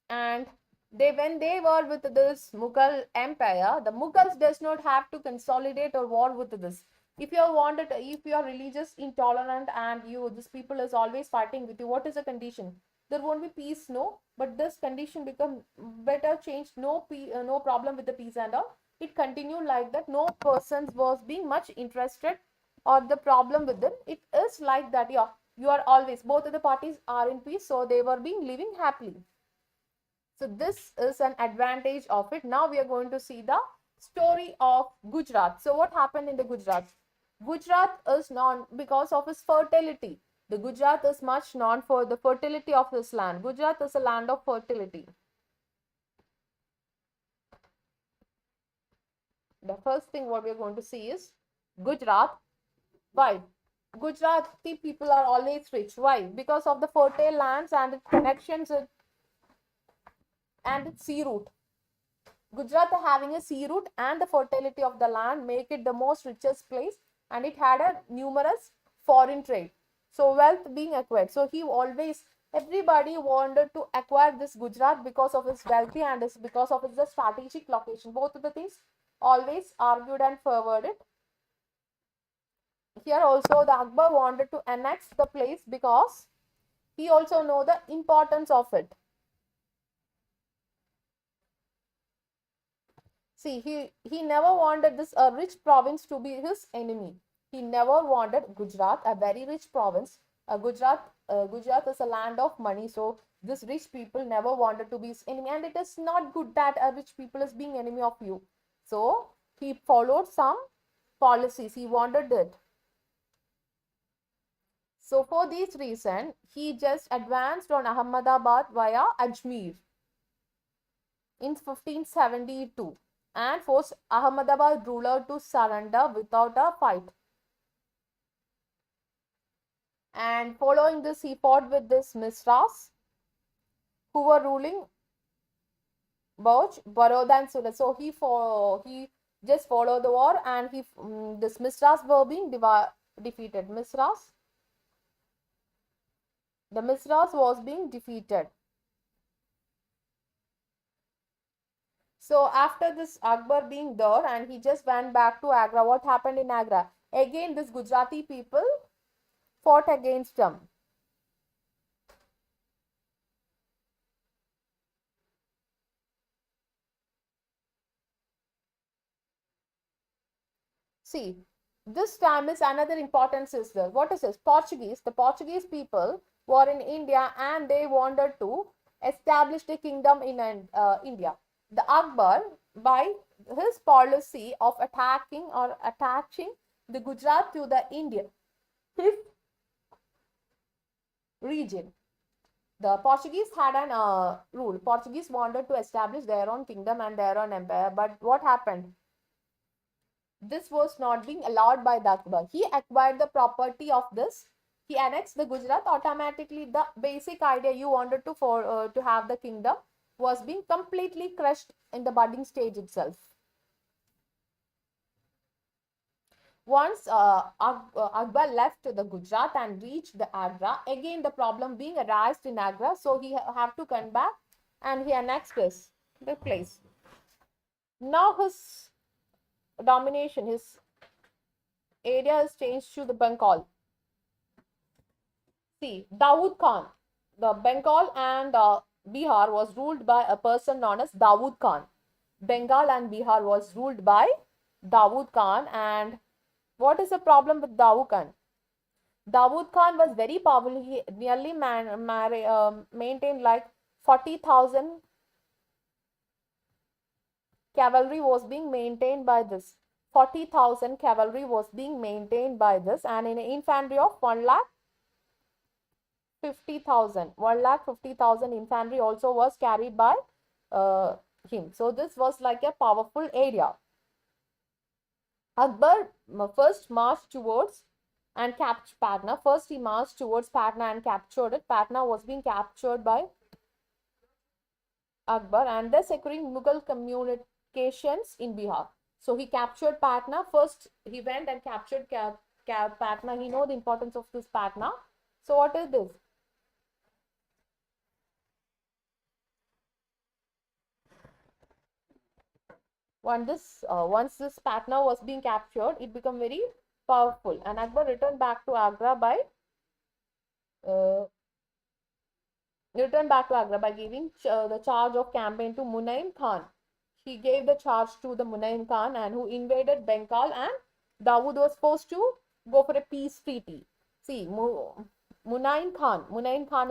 And when they were with this Mughal empire, the Mughals does not have to consolidate or war with this. If you wanted, if you are religious intolerant and this people is always fighting with you, what is the condition? There won't be peace, no. But this condition become better changed. No no problem with the peace and all. It continued like that. No persons was being much interested or the problem with them. It is like that. Yeah, you are always, both of the parties are in peace, so they were being living happily. So this is an advantage of it. Now we are going to see the story of Gujarat. So what happened in the Gujarat? Gujarat is known because of its fertility. The Gujarat is much known for the fertility of this land. Gujarat is a land of fertility. The first thing what we are going to see is Gujarat. Why? Gujarati people are always rich. Why? Because of the fertile lands and its connections and its sea route. Gujarat having a sea route and the fertility of the land make it the most richest place, and it had a numerous foreign trade. So wealth being acquired. So he always, everybody wanted to acquire this Gujarat because of its wealthy and because of its strategic location. Both of the things always argued and favored it. Here also the Akbar wanted to annex the place because he also know the importance of it. See, he never wanted this rich province to be his enemy. He never wanted Gujarat, a very rich province. Gujarat is a land of money, so this rich people never wanted to be his enemy, and it is not good that a rich people is being enemy of you. So he followed some policies. He wanted it. So for this reason, he just advanced on Ahmedabad via Ajmer in 1572 and forced Ahmedabad ruler to surrender without a fight. And following this, he fought with this Misras who were ruling Bauch, Baroda and Surat. So he just followed the war, and this Misras were being defeated. The Misras was being defeated. So after this Akbar being there, and he just went back to Agra. What happened in Agra? Again, this Gujarati people fought against them. See, this time is another importance is there. What is this? Portuguese. The Portuguese people were in India and they wanted to establish the kingdom in India. The Akbar, by his policy of attacking or attaching the Gujarat to the India, his region. The Portuguese had an rule. Portuguese wanted to establish their own kingdom and their own empire. But what happened? This was not being allowed by the Akbar. He acquired the property of this. He annexed the Gujarat. Automatically, the basic idea you wanted to have the kingdom was being completely crushed in the budding stage itself. Once Akbar left the Gujarat and reached the Agra, again the problem being arised in Agra, so he have to come back and he annexed the place. Now his domination, his area has changed to the Bengal. See, Dawood Khan, the Bengal and Bihar was ruled by a person known as Dawood Khan. Bengal and Bihar was ruled by Dawood Khan. And what is the problem with Dawood Khan? Dawood Khan was very powerful. He nearly maintained like 40,000 cavalry was being maintained by this. 40,000 cavalry was being maintained by this, and in an infantry of 1,50,000. 1,50,000 infantry also was carried by him. So this was like a powerful area. Akbar first marched towards and captured Patna. First he marched towards Patna and captured it. Patna was being captured by Akbar, and thus securing Mughal communications in Bihar. So he captured Patna. First he went and captured Patna. He know the importance of this Patna. So what is this? Once this Patna was being captured, it became very powerful, and Akbar returned back to Agra by giving the charge of campaign to Munaim Khan. He gave the charge to the Munaim Khan, and who invaded Bengal, and Dawood was forced to go for a peace treaty. See, Munaim Khan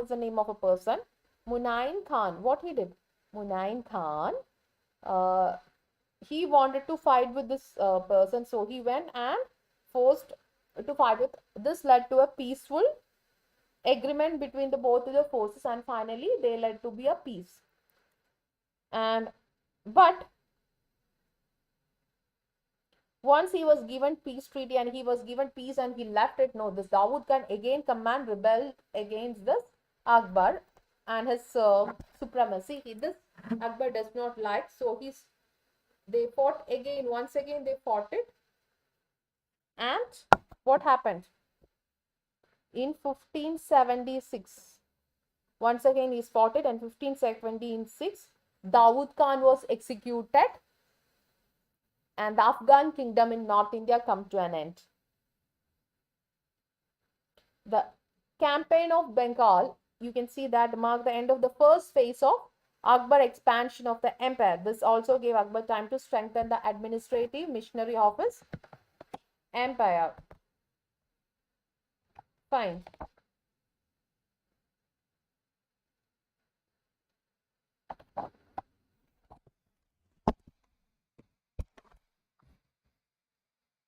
is the name of a person. Munaim Khan, what he did? Munaim Khan, he wanted to fight with this person, so he went and forced to fight with. This led to a peaceful agreement between both the forces, and finally they led to be a peace. But once he was given peace treaty and he was given peace and he left it, no, this Dawood Khan again command rebelled against this Akbar and his supremacy. This Akbar does not like, so they fought again. Once again they fought it, and what happened? In 1576, once again he fought it, and 1576 Dawood Khan was executed, and the Afghan kingdom in North India come to an end. The campaign of Bengal, you can see that marked the end of the first phase of Akbar expansion of the empire. This also gave Akbar time to strengthen the administrative machinery of his empire. Fine.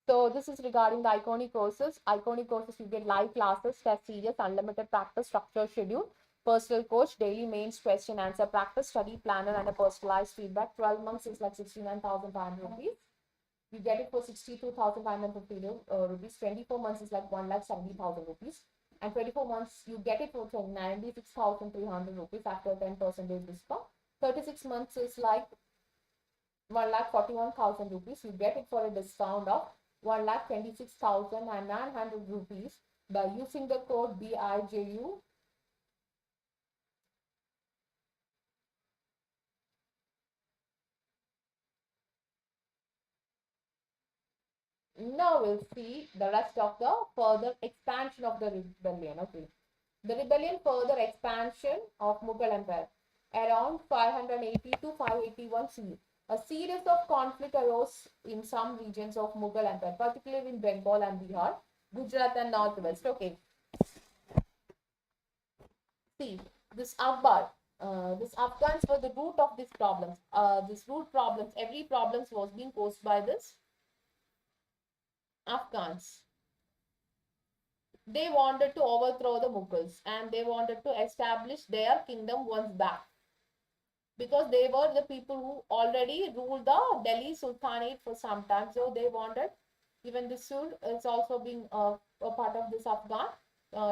So this is regarding the iconic courses. Iconic courses, you get live classes, test series, unlimited practice, structured schedule, personal coach, daily mains, question answer practice, study planner, and a personalized feedback. 12 months is like 69,500 rupees. You get it for 62,550 rupees. 24 months is like 1,70,000 rupees. And 24 months, you get it for 96,300 rupees after 10% discount. 36 months is like 1,41,000 rupees. You get it for a discount of 1,26,900 rupees by using the code BIJU. Now we'll see the rest of the further expansion of the rebellion. Okay. The rebellion further expansion of Mughal Empire around 580 to 581 CE. A series of conflict arose in some regions of Mughal Empire, particularly in Bengal and Bihar, Gujarat and Northwest. Okay. See, this Akbar, this Afghans were the root of these problems. This root problems, every problems was being caused by this Afghans. They wanted to overthrow the Mughals and they wanted to establish their kingdom once back, because they were the people who already ruled the Delhi Sultanate for some time. So they wanted, even this should is also being a part of this Afghan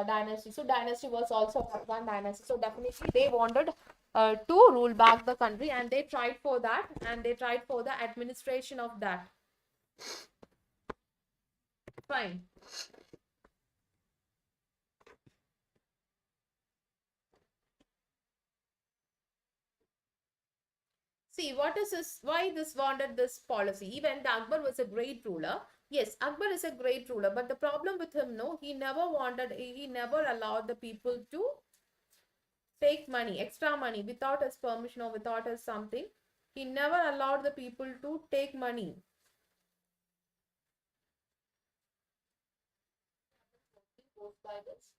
dynasty. So dynasty was also Afghan dynasty. So definitely they wanted to rule back the country, and they tried for that, and they tried for the administration of that. Fine. See, what is this? Why this wanted this policy? Even the Akbar was a great ruler. Yes, Akbar is a great ruler, but the problem with him, no, he never allowed the people to take money, extra money, without his permission or without his something. He never allowed the people to take money. By this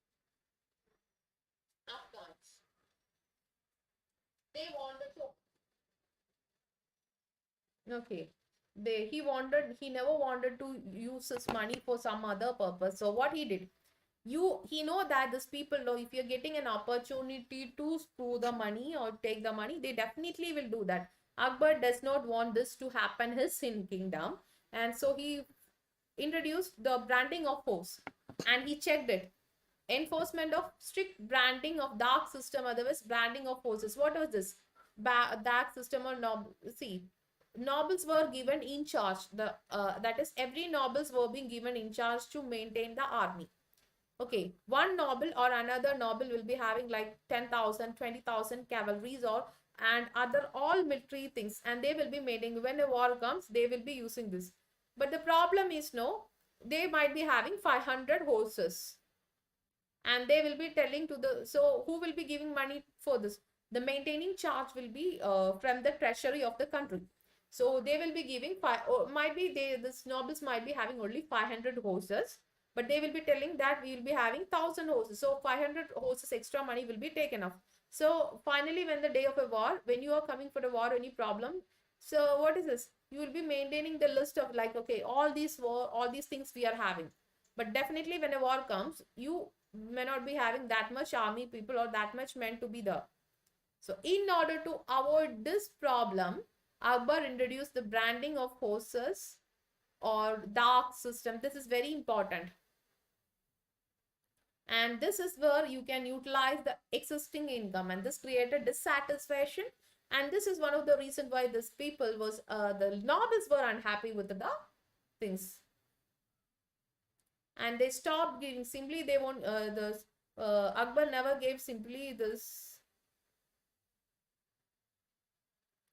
Afghans, they wanted to. Okay. He never wanted to use his money for some other purpose. So what he did, he know that these people know, if you're getting an opportunity to screw the money or take the money, they definitely will do that. Akbar does not want this to happen his in kingdom, and so he introduced the branding of force, and he checked it. Enforcement of strict branding of dark system, otherwise branding of forces. What was this? Dark system or noble? See, nobles were given in charge. That is, every nobles were being given in charge to maintain the army. Okay, one noble or another noble will be having like 10,000, 20,000 cavalries or and other all military things, and they will be maintaining. When a war comes, they will be using this. But the problem is, no, they might be having 500 horses, and they will be telling to the, so who will be giving money for this? The maintaining charge will be from the treasury of the country. So they will be giving five, or might be this nobles might be having only 500 horses, but they will be telling that we will be having 1,000 horses. So 500 horses extra money will be taken off. So finally, when the day of a war, when you are coming for a war, any problem, so what is this? You will be maintaining the list of like, okay, all these war, all these things we are having. But definitely when a war comes, you may not be having that much army people or that much men to be there. So in order to avoid this problem, Akbar introduced the branding of horses or dark system. This is very important. And this is where you can utilize the existing income, and this created dissatisfaction. And this is one of the reasons why this people was, the nobles were unhappy with the things. And they stopped giving, simply they won't, Akbar never gave simply this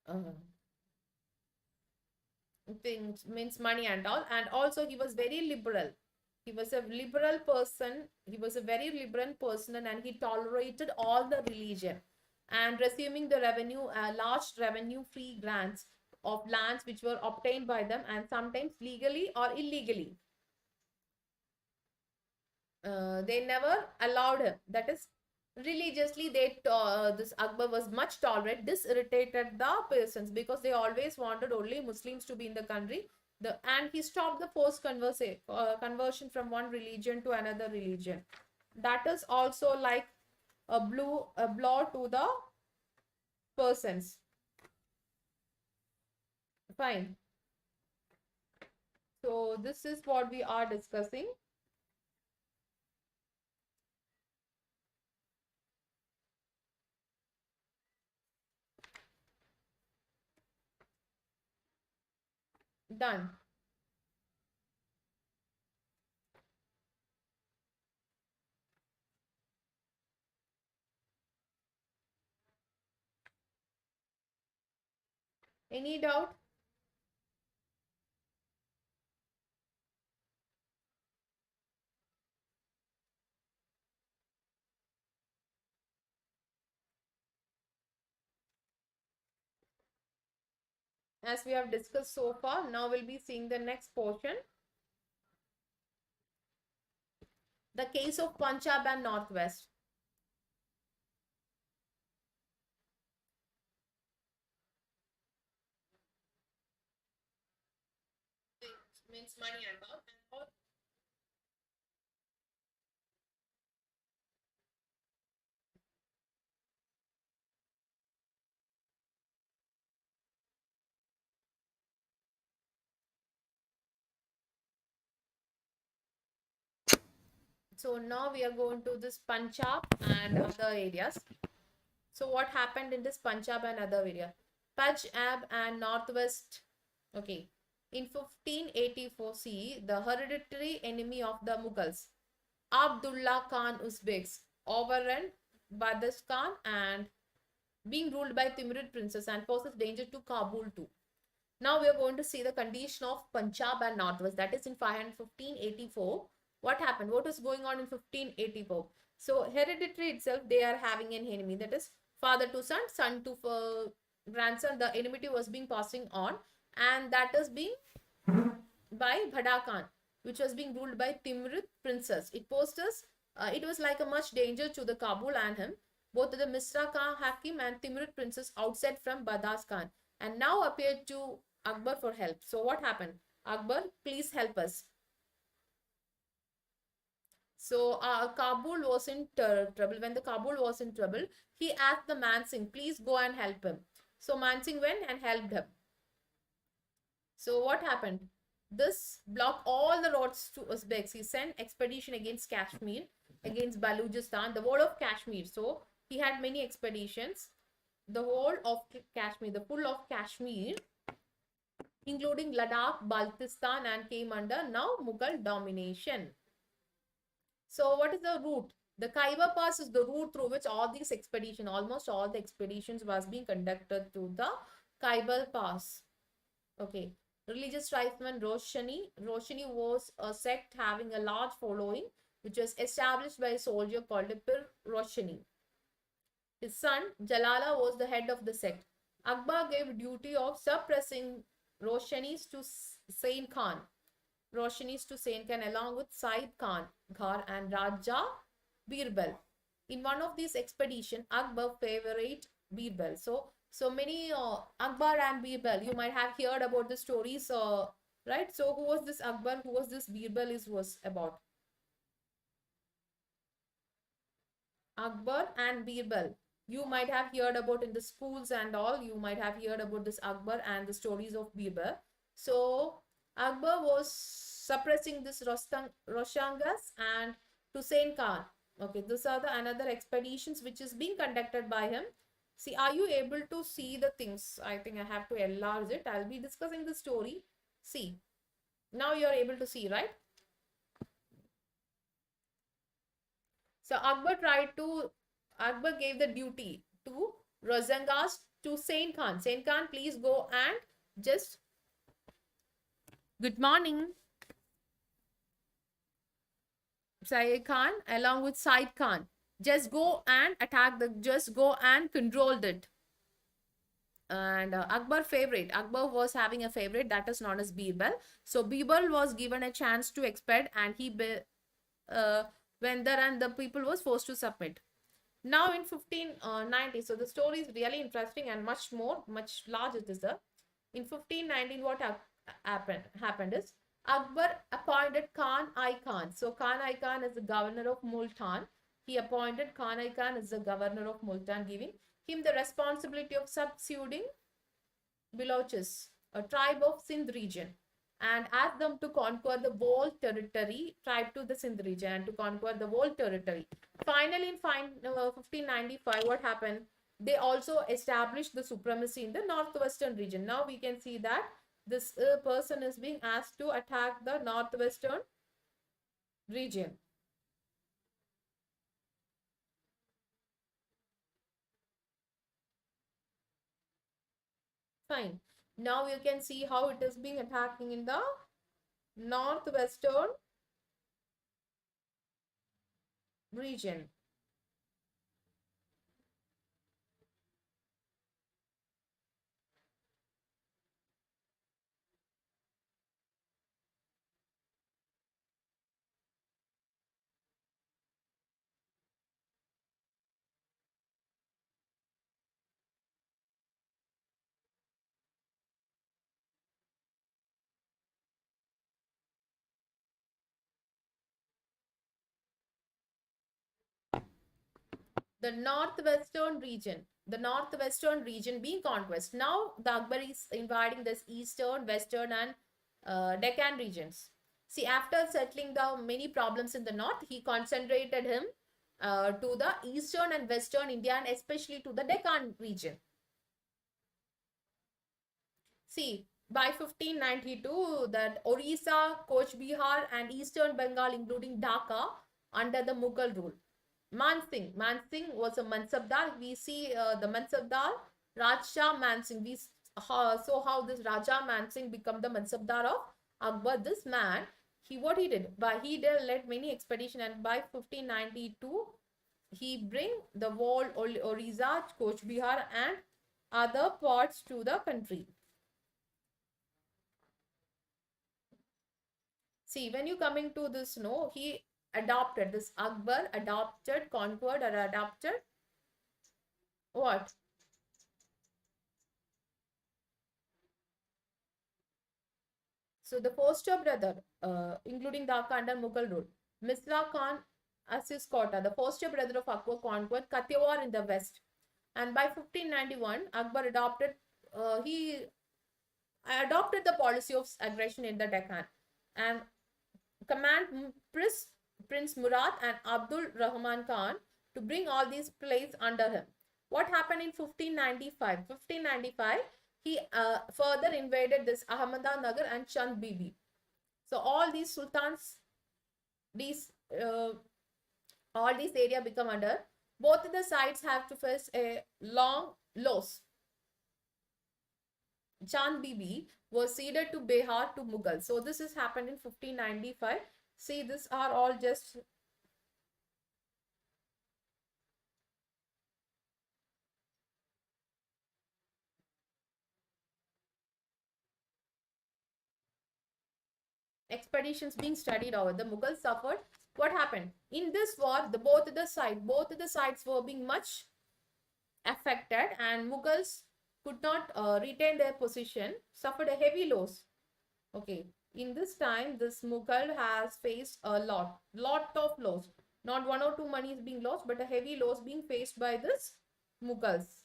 uh, things, means money and all. And also he was very liberal. He was a liberal person. He was a very liberal person, and he tolerated all the religion. and resuming the revenue, large revenue-free grants of lands which were obtained by them and sometimes legally or illegally. They never allowed him. That is, religiously, this Akbar was much tolerant. This irritated the persons because they always wanted only Muslims to be in the country. And he stopped the forced conversion from one religion to another religion. That is also like a blow to the persons. Fine. So this is what we are discussing. Done. Any doubt? As we have discussed so far, now we'll be seeing the next portion. The case of Punjab and Northwest. It means money and all. So now we are going to this Punjab and other areas. So what happened in this Punjab and other area? Punjab and Northwest. Okay. In 1584 CE, the hereditary enemy of the Mughals, Abdullah Khan Uzbeks, overran Badis Khan and being ruled by Timurid princess and poses danger to Kabul too. Now we are going to see the condition of Punjab and Northwest. That is in 1584. What happened? What was going on in 1584? So hereditary itself, they are having an enemy. That is father to son, son to grandson. The enmity was being passing on, and that is being by Bhada Khan, which was being ruled by Timrid princess. It posed us, it was like a much danger to the Kabul and him. Both the Misra Khan Hakim and Timrid princess outside from Badas Khan and now appeared to Akbar for help. So what happened? Akbar, please help us. So Kabul was in trouble. When the Kabul was in trouble, he asked the Mansingh, please go and help him. So Mansingh went and helped him. So what happened? This blocked all the roads to Uzbeks. He sent expedition against Kashmir, against Balochistan, the whole of Kashmir. So he had many expeditions. The whole of Kashmir, the full of Kashmir, including Ladakh, Baltistan, and came under now Mughal domination. So what is the route? The Khyber Pass is the route through which all these expeditions, almost all the expeditions was being conducted through the Khyber Pass. Okay. Religious tribesman Roshani. Roshani was a sect having a large following, which was established by a soldier called Pir Roshani. His son Jalala was the head of the sect. Akbar gave duty of suppressing Roshanis to Sain Khan. Roshanis to Sain Khan along with Said Khan, Ghar and Raja Birbal. In one of these expeditions, Akbar favored Birbal. So many Akbar and Birbal, you might have heard about the stories, right? So who was this Akbar? Who was this Birbal? Was about Akbar and Birbal. You might have heard about in the schools and all. You might have heard about this Akbar and the stories of Birbal. So Akbar was suppressing this Roshangas and Hussein Khan. Okay, these are the another expeditions which is being conducted by him. See, are you able to see the things? I think I have to enlarge it. I'll be discussing the story. See, now you're able to see, right? So Akbar gave the duty to Rozangas to Sain Khan. Sain Khan, please go and just, good morning. Said Khan along with Said Khan. Just go and attack the, just go and control it. And Akbar was having a favorite that is known as Birbal. So Birbal was given a chance to expel, and uh, went there, and the people was forced to submit. Now in 1590, so the story is really interesting and much larger it is there. In 1519, what happened is Akbar appointed Khan I Khan. So Khan I Khan is the governor of Multan. He appointed Khan I Khan as the governor of Multan, giving him the responsibility of subduing Balochis, a tribe of Sindh region, and asked them to conquer the whole territory, tribe to the Sindh region, and to conquer the whole territory. Finally, in 1595, what happened? They also established the supremacy in the northwestern region. Now we can see that this person is being asked to attack the northwestern region. Fine. Now you can see how it is being attacking in the northwestern region. The northwestern region being conquest. Now the Akbar is invading this eastern, western, and Deccan regions. See, after settling the many problems in the north, he concentrated him to the eastern and western India, and especially to the Deccan region. See, by 1592, that Orissa, Koch Bihar, and eastern Bengal, including Dhaka, under the Mughal rule. Mansingh was a Mansabdar. We see the Mansabdar, Raja Mansingh. We saw how this Raja Mansingh become the Mansabdar of Akbar. This man, what he did, he did led many expedition, and by 1592, he bring the whole Orissa, Koch Bihar, and other parts to the country. See, when you coming to this, no, he adopted this Akbar, adopted, conquered, or adopted what? So the foster brother, including Dhaka under Mughal rule, Misra Khan Aziz Kota, the foster brother of Akbar, conquered Kathiawar in the west. And by 1591, Akbar he adopted the policy of aggression in the Deccan, and command Prince Murad and Abdul Rahman Khan to bring all these places under him. What happened in 1595? 1595, he further invaded this Ahmednagar and Chand Bibi. So all these sultans, these all these area become under. Both of the sides have to face a long loss. Chand Bibi was ceded to Bihar to Mughal. So this has happened in 1595. See, these are all just expeditions being studied over. The Mughals suffered. What happened? In this war, both of the sides were being much affected, and Mughals could not retain their position, suffered a heavy loss. Okay. In this time, this Mughal has faced a lot of loss. Not one or two money is being lost, but a heavy loss being faced by this Mughals.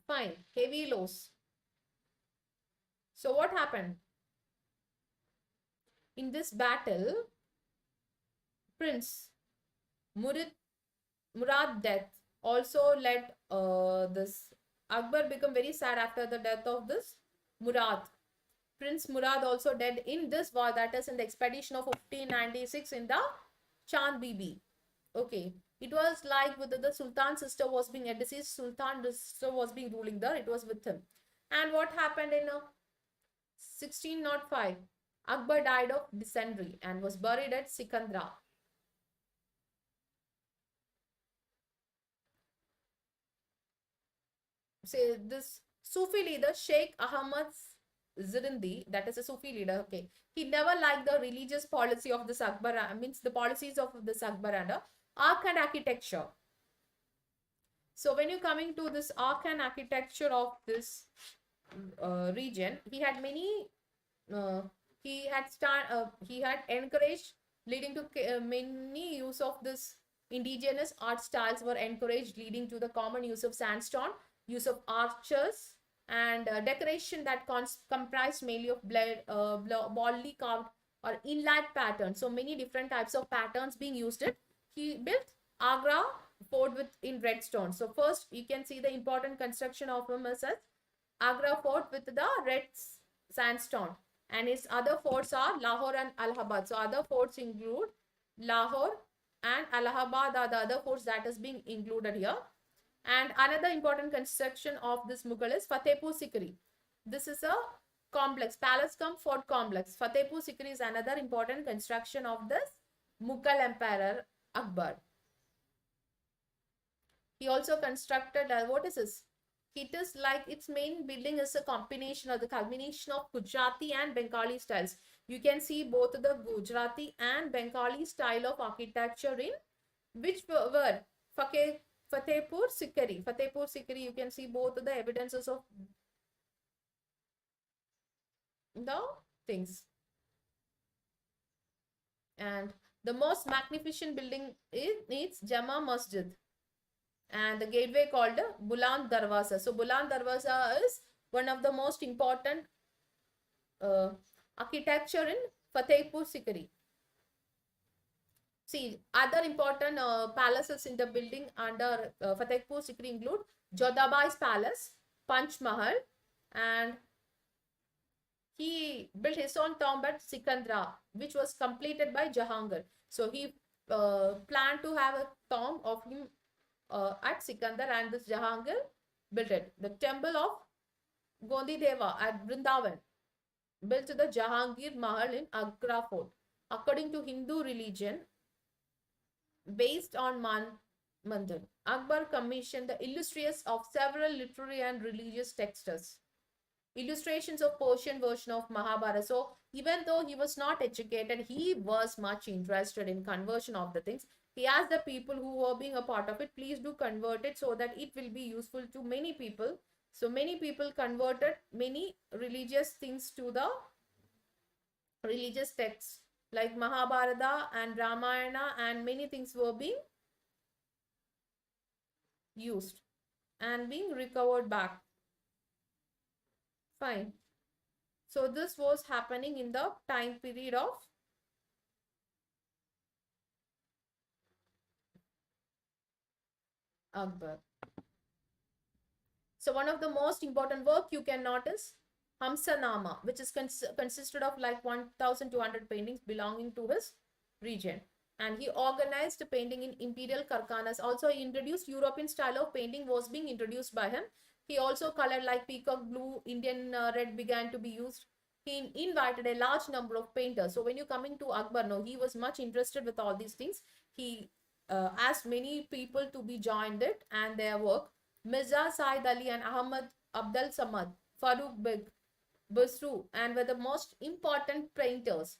Fine, heavy loss. So what happened? In this battle, Prince Murad death also led this Akbar become very sad after the death of this Murad. Prince Murad also died in this war, that is in the expedition of 1596 in the Chand Bibi. Okay. It was like with the Sultan's sister was being a deceased Sultan sister was being ruling there. It was with him. And what happened in 1605? Akbar died of dysentery and was buried at Sikandra. Say this Sufi leader Sheikh Ahmad Zirindi, that is a Sufi leader, okay. He never liked the religious policy of this Akbar, means the policies of this Akbar and art and architecture. So when you're coming to this art and architecture of this region, he had many, uh, he had encouraged, leading to many use of this indigenous art styles were encouraged, leading to the common use of sandstone, use of arches, and decoration that comprised mainly of boldly carved or inlaid patterns. So many different types of patterns being used. He built Agra fort with in red stone. So first you can see the important construction of him as Agra fort with the red sandstone, and his other forts are Lahore and Allahabad. So other forts include Lahore and Allahabad are the other forts that is being included here. And another important construction of this Mughal is Fatehpur Sikri. This is a complex, palace cum fort complex. Fatehpur Sikri is another important construction of this Mughal Emperor Akbar. He also constructed, what is this? It is like its main building is a combination or the culmination of Gujarati and Bengali styles. You can see both the Gujarati and Bengali style of architecture in which were Fatehpur Sikri. Fatehpur Sikri, you can see both the evidences of the things. And the most magnificent building is Jama Masjid, and the gateway called Buland Darwaza. So Buland Darwaza is one of the most important architecture in Fatehpur Sikri. See, other important palaces in the building under Fatehpur Sikri include Jodhabai's palace, Panch Mahal, and he built his own tomb at Sikandra, which was completed by Jahangir. So he planned to have a tomb of him at Sikandar, and this Jahangir built it. The temple of Gondi Deva at Vrindavan built the Jahangir Mahal in Agra fort. According to Hindu religion, based on Mandir, Akbar commissioned the illustrations of several literary and religious texts. Illustrations of Persian version of Mahabharata. So even though he was not educated, he was much interested in conversion of the things. He asked the people who were being a part of it, please do convert it so that it will be useful to many people. So many people converted many religious things to the religious texts like Mahabharata and Ramayana, and many things were being used and being recovered back. Fine. So this was happening in the time period of Akbar. So one of the most important work you can notice, Hamsanama, which is consisted of like 1,200 paintings belonging to his region. And he organized painting in imperial karkhanas. Also, he introduced European style of painting was being introduced by him. He also colored like peacock blue, Indian red began to be used. He invited a large number of painters. So when you're coming to Akbar, no, he was much interested with all these things. He asked many people to be joined it and their work. Mirza Said Ali and Ahmad Abdul Samad, Farooq Beg, Basru, and were the most important painters.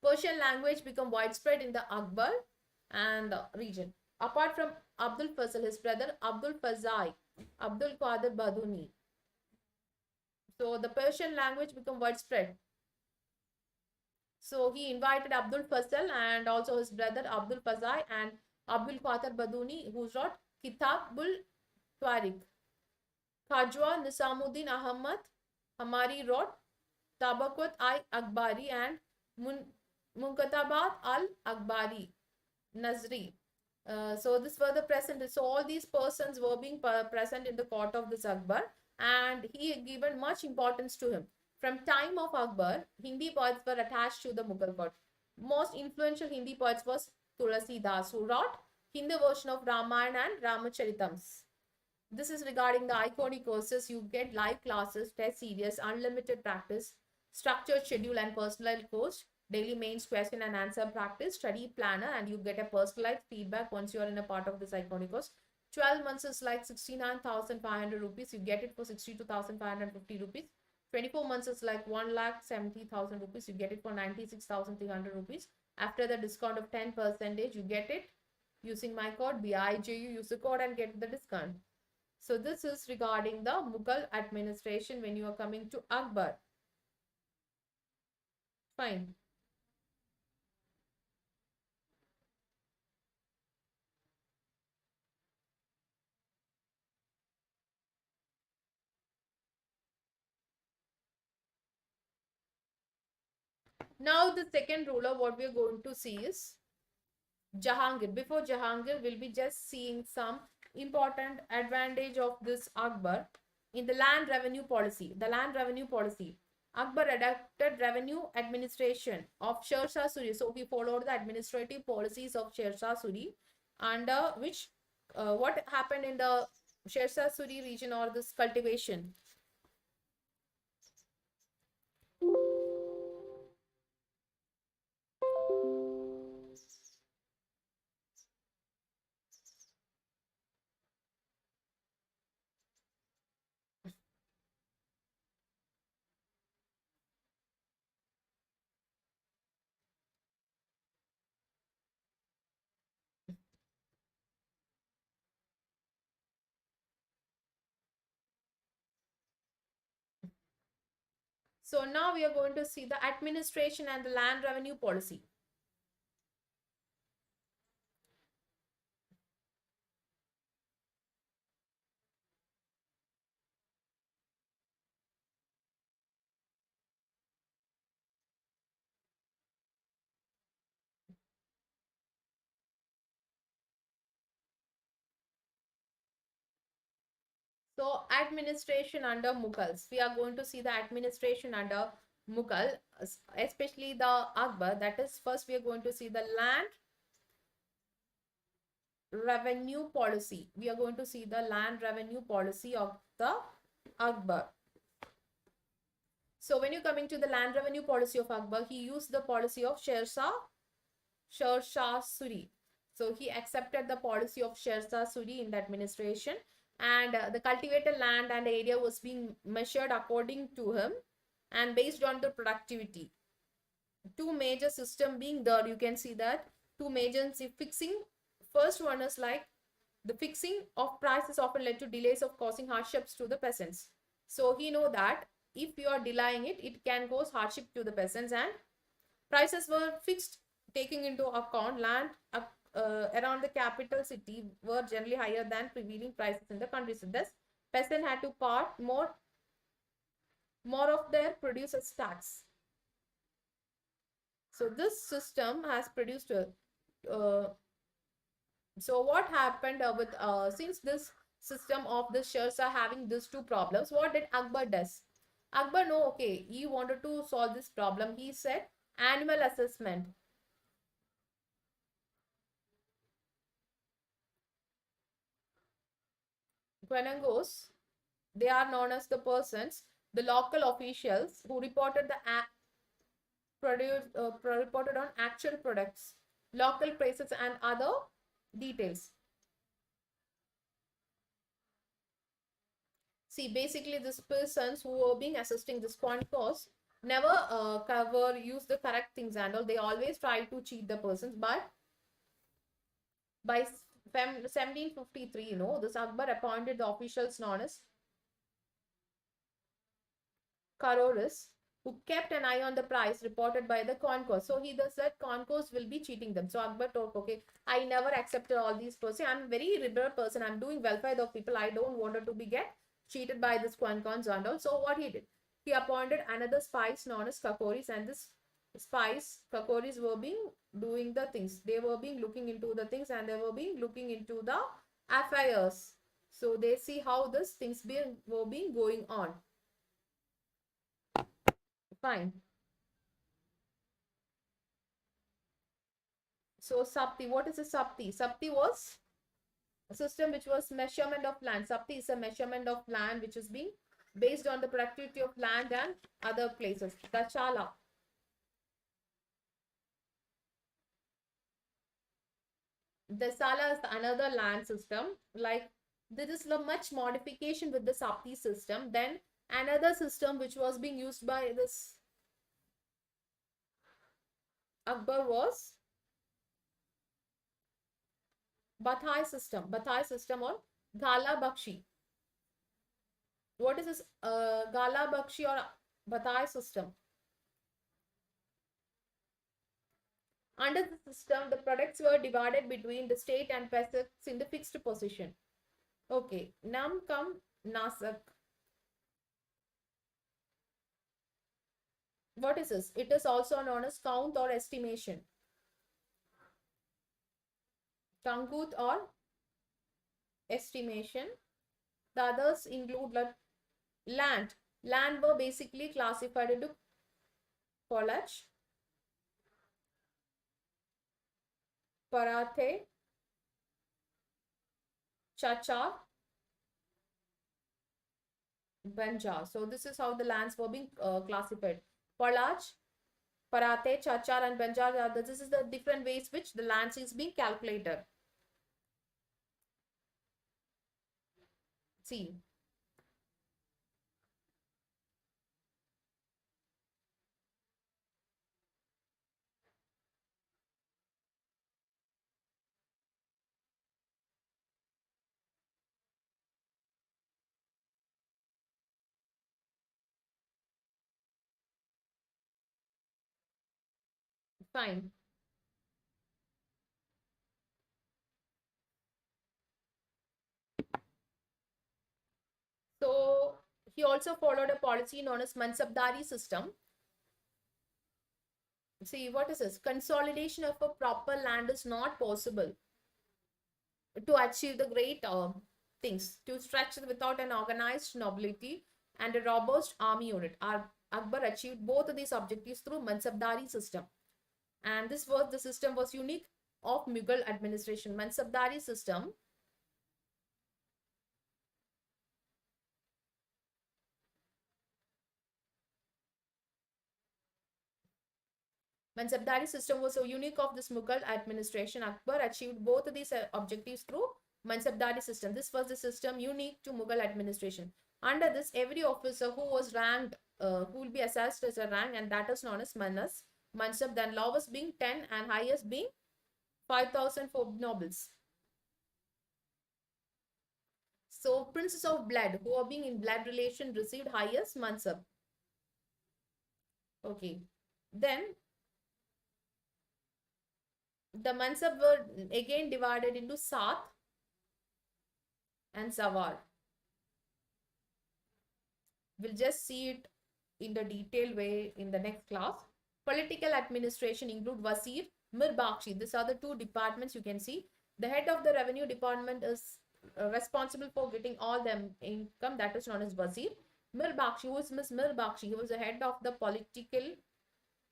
Persian language became widespread in the Akbar and region. Apart from Abdul Fazl, his brother Abdul Fazai, Abdul Qadir Baduni. So the Persian language became widespread. So he invited Abdul Fazl and also his brother Abdul Fazai and Abdul Qadir Baduni, who wrote Kitabul Tariq. Khajwa Nisamuddin Ahmad Hamari wrote Tabaqat Akbari and Munkatabat al-Akbari Nazri. So this were the present. So all these persons were being present in the court of this Akbar, and he given much importance to him. From time of Akbar, Hindi poets were attached to the Mughal court. Most influential Hindi poets was Tulasi Das, who wrote Hindi version of Ramayana and Ramacharitam's. This is regarding the iconic courses. You get live classes, test series, unlimited practice. structured schedule and personalized course, daily mains question and answer practice, study planner, and you get a personalized feedback once you are in a part of this iconic course. 12 months is like 69,500 rupees. You get it for 62,550 rupees. 24 months is like 1,70,000 rupees. You get it for 96,300 rupees. After the discount of 10%, you get it using my code BIJU. Use the code and get the discount. So this is regarding the Mughal administration when you are coming to Akbar. Fine. Now the second ruler, what we are going to see is Jahangir. Before Jahangir, we'll be just seeing some important advantage of this Akbar in the land revenue policy. The land revenue policy. Akbar adopted revenue administration of Sher Shah Suri. So he followed the administrative policies of Sher Shah Suri, under which what happened in the Sher Shah Suri region or this cultivation. So now we are going to see the administration and the land revenue policy. So administration under Mughals. We are going to see the administration under Mughal, especially the Akbar. That is, first we are going to see the land revenue policy. We are going to see the land revenue policy of the Akbar. So when you're coming to the land revenue policy of Akbar, he used the policy of Sher Shah Suri. So he accepted the policy of Sher Shah Suri in the administration, and the cultivated land and area was being measured according to him and based on the productivity. Two major system being there, you can see that two major fixing. First one is like the fixing of prices often led to delays of causing hardships to the peasants. So he know that if you are delaying it, it can cause hardship to the peasants, and prices were fixed taking into account land around the capital city were generally higher than prevailing prices in the countryside. Thus, peasant had to part more of their produce as tax. So this system has produced a so what happened with since this system of the Shers are having these two problems, what did Akbar does? Akbar no, okay, he wanted to solve this problem. He said annual assessment. Quenangos, they are known as the persons, the local officials who reported the reported on actual products, local prices, and other details. See, basically, these persons who were being assisting this quant course never use the correct things and all. They always try to cheat the persons, but by 1753, this Akbar appointed the officials known as Karoris, who kept an eye on the price reported by the concourse. So he does said concourse will be cheating them. So Akbar told, okay, I never accepted all these persons. I'm a very liberal person. I'm doing welfare of people. I don't want to be get cheated by this concourse and all. So what he did, he appointed another spies known as Kakoris, and this spies Kakoris were being doing the things. They were being looking into the things, and they were being looking into the affairs. So they see how this things were being going on. Fine. So Sapti, what is a Sapti? Sapti was a system which was measurement of land. Sapti is a measurement of land which is being based on the productivity of land and other places. The Chala. The Sala is another land system. Like there is a much modification with the Sapti system. Then another system which was being used by this Akbar was Bathai system or Ghala Bakshi. What is this Ghala Bakshi or Bathai system? Under the system, the products were divided between the state and peasants in the fixed position. Okay, Nam Kam Nasak. What is this? It is also known as count or estimation. Tankut or estimation. The others include land. Land were basically classified into Kolach, Parathe, Chacha, Banjar. So this is how the lands were being classified. Palach, Parathe, Chachar and Banjar. This is the different ways which the lands is being calculated. See. Fine. So he also followed a policy known as Mansabdari system. See, what is this? Consolidation of a proper land is not possible to achieve the great things. To stretch without an organized nobility and a robust army unit. Akbar achieved both of these objectives through Mansabdari system. And this was the system was unique of Mughal administration. Mansabdari system Mansabdari system was so unique of this Mughal administration. Akbar achieved both of these objectives through Mansabdari system. This was the system unique to Mughal administration. Under this, every officer who was ranked, who will be assessed as a rank, and that is known as Manas, Mansab, then lowest being 10 and highest being 5,000 for nobles. So princes of blood who are being in blood relation received highest Mansab. Okay. Then the Mansab were again divided into Saath and Sawar. We'll just see it in the detailed way in the next class. Political administration include Wazir, Mir Bakshi. These are the two departments you can see. The head of the revenue department is responsible for getting all the income, that is known as Wazir. Mir Bakshi, who is Miss Mir Bakshi, he was the head of the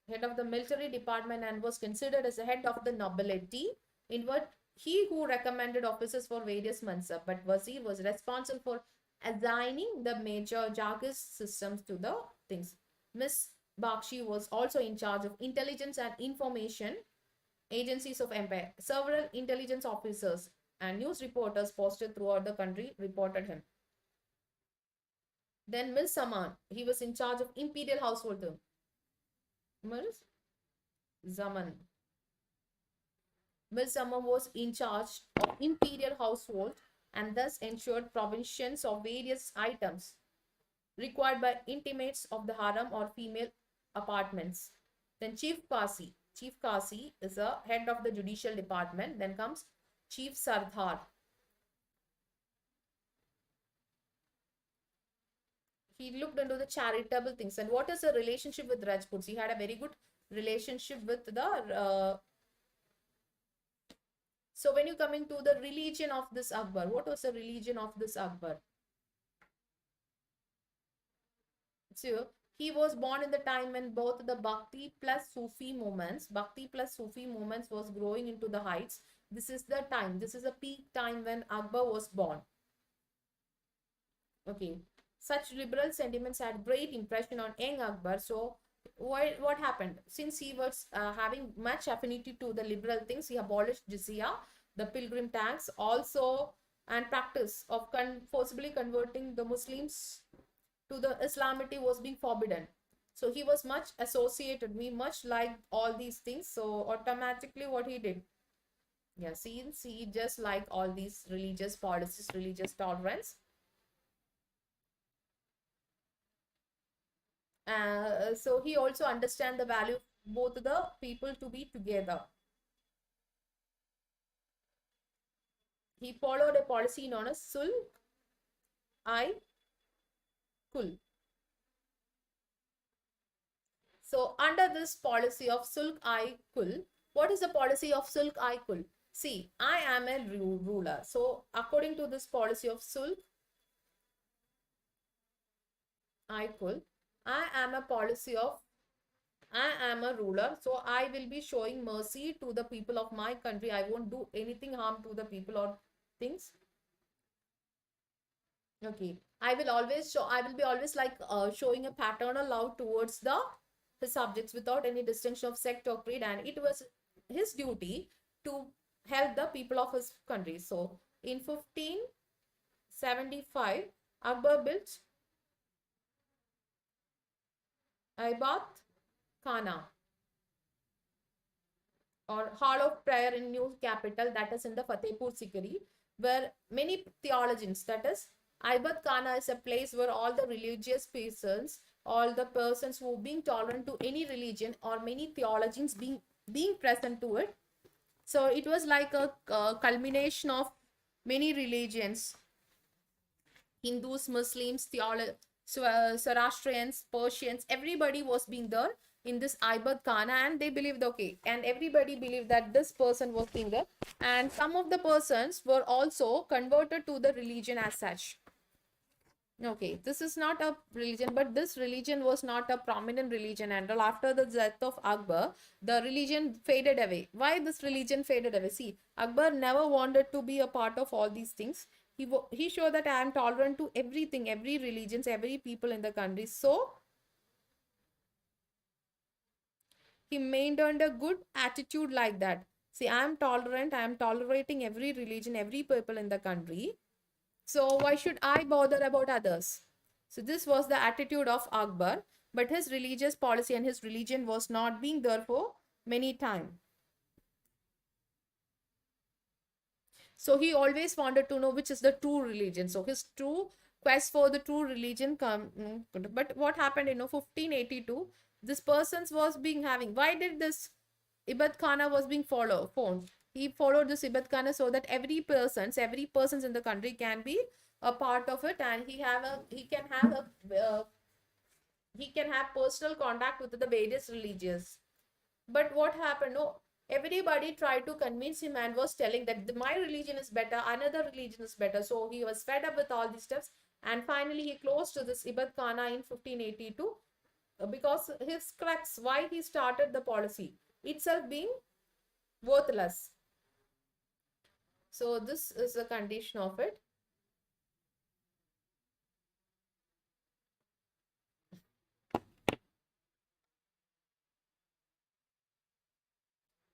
head of the military department and was considered as the head of the nobility. In what he who recommended officers for various mansab, but Wazir was responsible for assigning the major Jagis systems to the things. Miss Bakshi was also in charge of intelligence and information agencies of empire. Several intelligence officers and news reporters posted throughout the country reported him. Then Mil Saman, he was in charge of imperial household. Mil Zaman. Mil Saman was in charge of imperial household and thus ensured provisions of various items required by intimates of the harem or female apartments. Then Chief Kasi. Chief Kasi is a head of the judicial department. Then comes Chief Sardar. He looked into the charitable things. And what is the relationship with Rajputs? He had a very good relationship with the... So when you coming to the religion of this Akbar, what was the religion of this Akbar? So he was born in the time when both the Bhakti plus Sufi movements was growing into the heights. This is the time. This is a peak time when Akbar was born. Okay. Such liberal sentiments had great impression on young Akbar. So what happened? Since he was having much affinity to the liberal things, he abolished jizya, the pilgrim tax, also, and practice of forcibly converting the Muslims to the Islamity was being forbidden. So he was much associated, we much liked all these things. So automatically what he did, yeah, since he just like all these religious policies, religious tolerance, so he also understand the value of both the people to be together. He followed a policy known as Sulh I Kul. So under this policy of Sulh I Kul, what is the policy of Sulh I Kul? See, I am a ruler. So according to this policy of Sulh I Kul, I am a policy of I am a ruler, so I will be showing mercy to the people of my country. I won't do anything harm to the people or things. Okay, I will always show. I will be always like showing a paternal love towards the his subjects without any distinction of sect or creed, and it was his duty to help the people of his country. So in 1575, Akbar built Ibat Khana, or hall of prayer in new capital, that is in the Fatehpur Sikri, where many theologians, that is Ibat Khana is a place where all the religious persons, all the persons who being tolerant to any religion or many theologians being present to it. So it was like a culmination of many religions, Hindus, Muslims, Zoroastrians, Persians, everybody was being there in this Ibad Khana, and they believed, okay, and everybody believed that this person was being there, and some of the persons were also converted to the religion as such. Okay, this is not a religion, but this religion was not a prominent religion. And after the death of Akbar, the religion faded away. Why this religion faded away? See, Akbar never wanted to be a part of all these things. He showed that I am tolerant to everything, every religions, every people in the country. So he maintained a good attitude like that. See, I am tolerant. I am tolerating every religion, every people in the country. So why should I bother about others? So this was the attitude of Akbar, but his religious policy and his religion was not being there for many time. So he always wanted to know which is the true religion. So his true quest for the true religion come. But what happened, 1582, this person's was being having. Why did this Ibad Khana was being followed? He followed this Ibad Khana so that every persons in the country can be a part of it, and he can have personal contact with the various religions. But what happened? No, everybody tried to convince him and was telling that my religion is better, another religion is better. So he was fed up with all these steps, and finally he closed to this Ibad Khana in 1582 because his crux, why he started the policy itself being worthless. So this is the condition of it.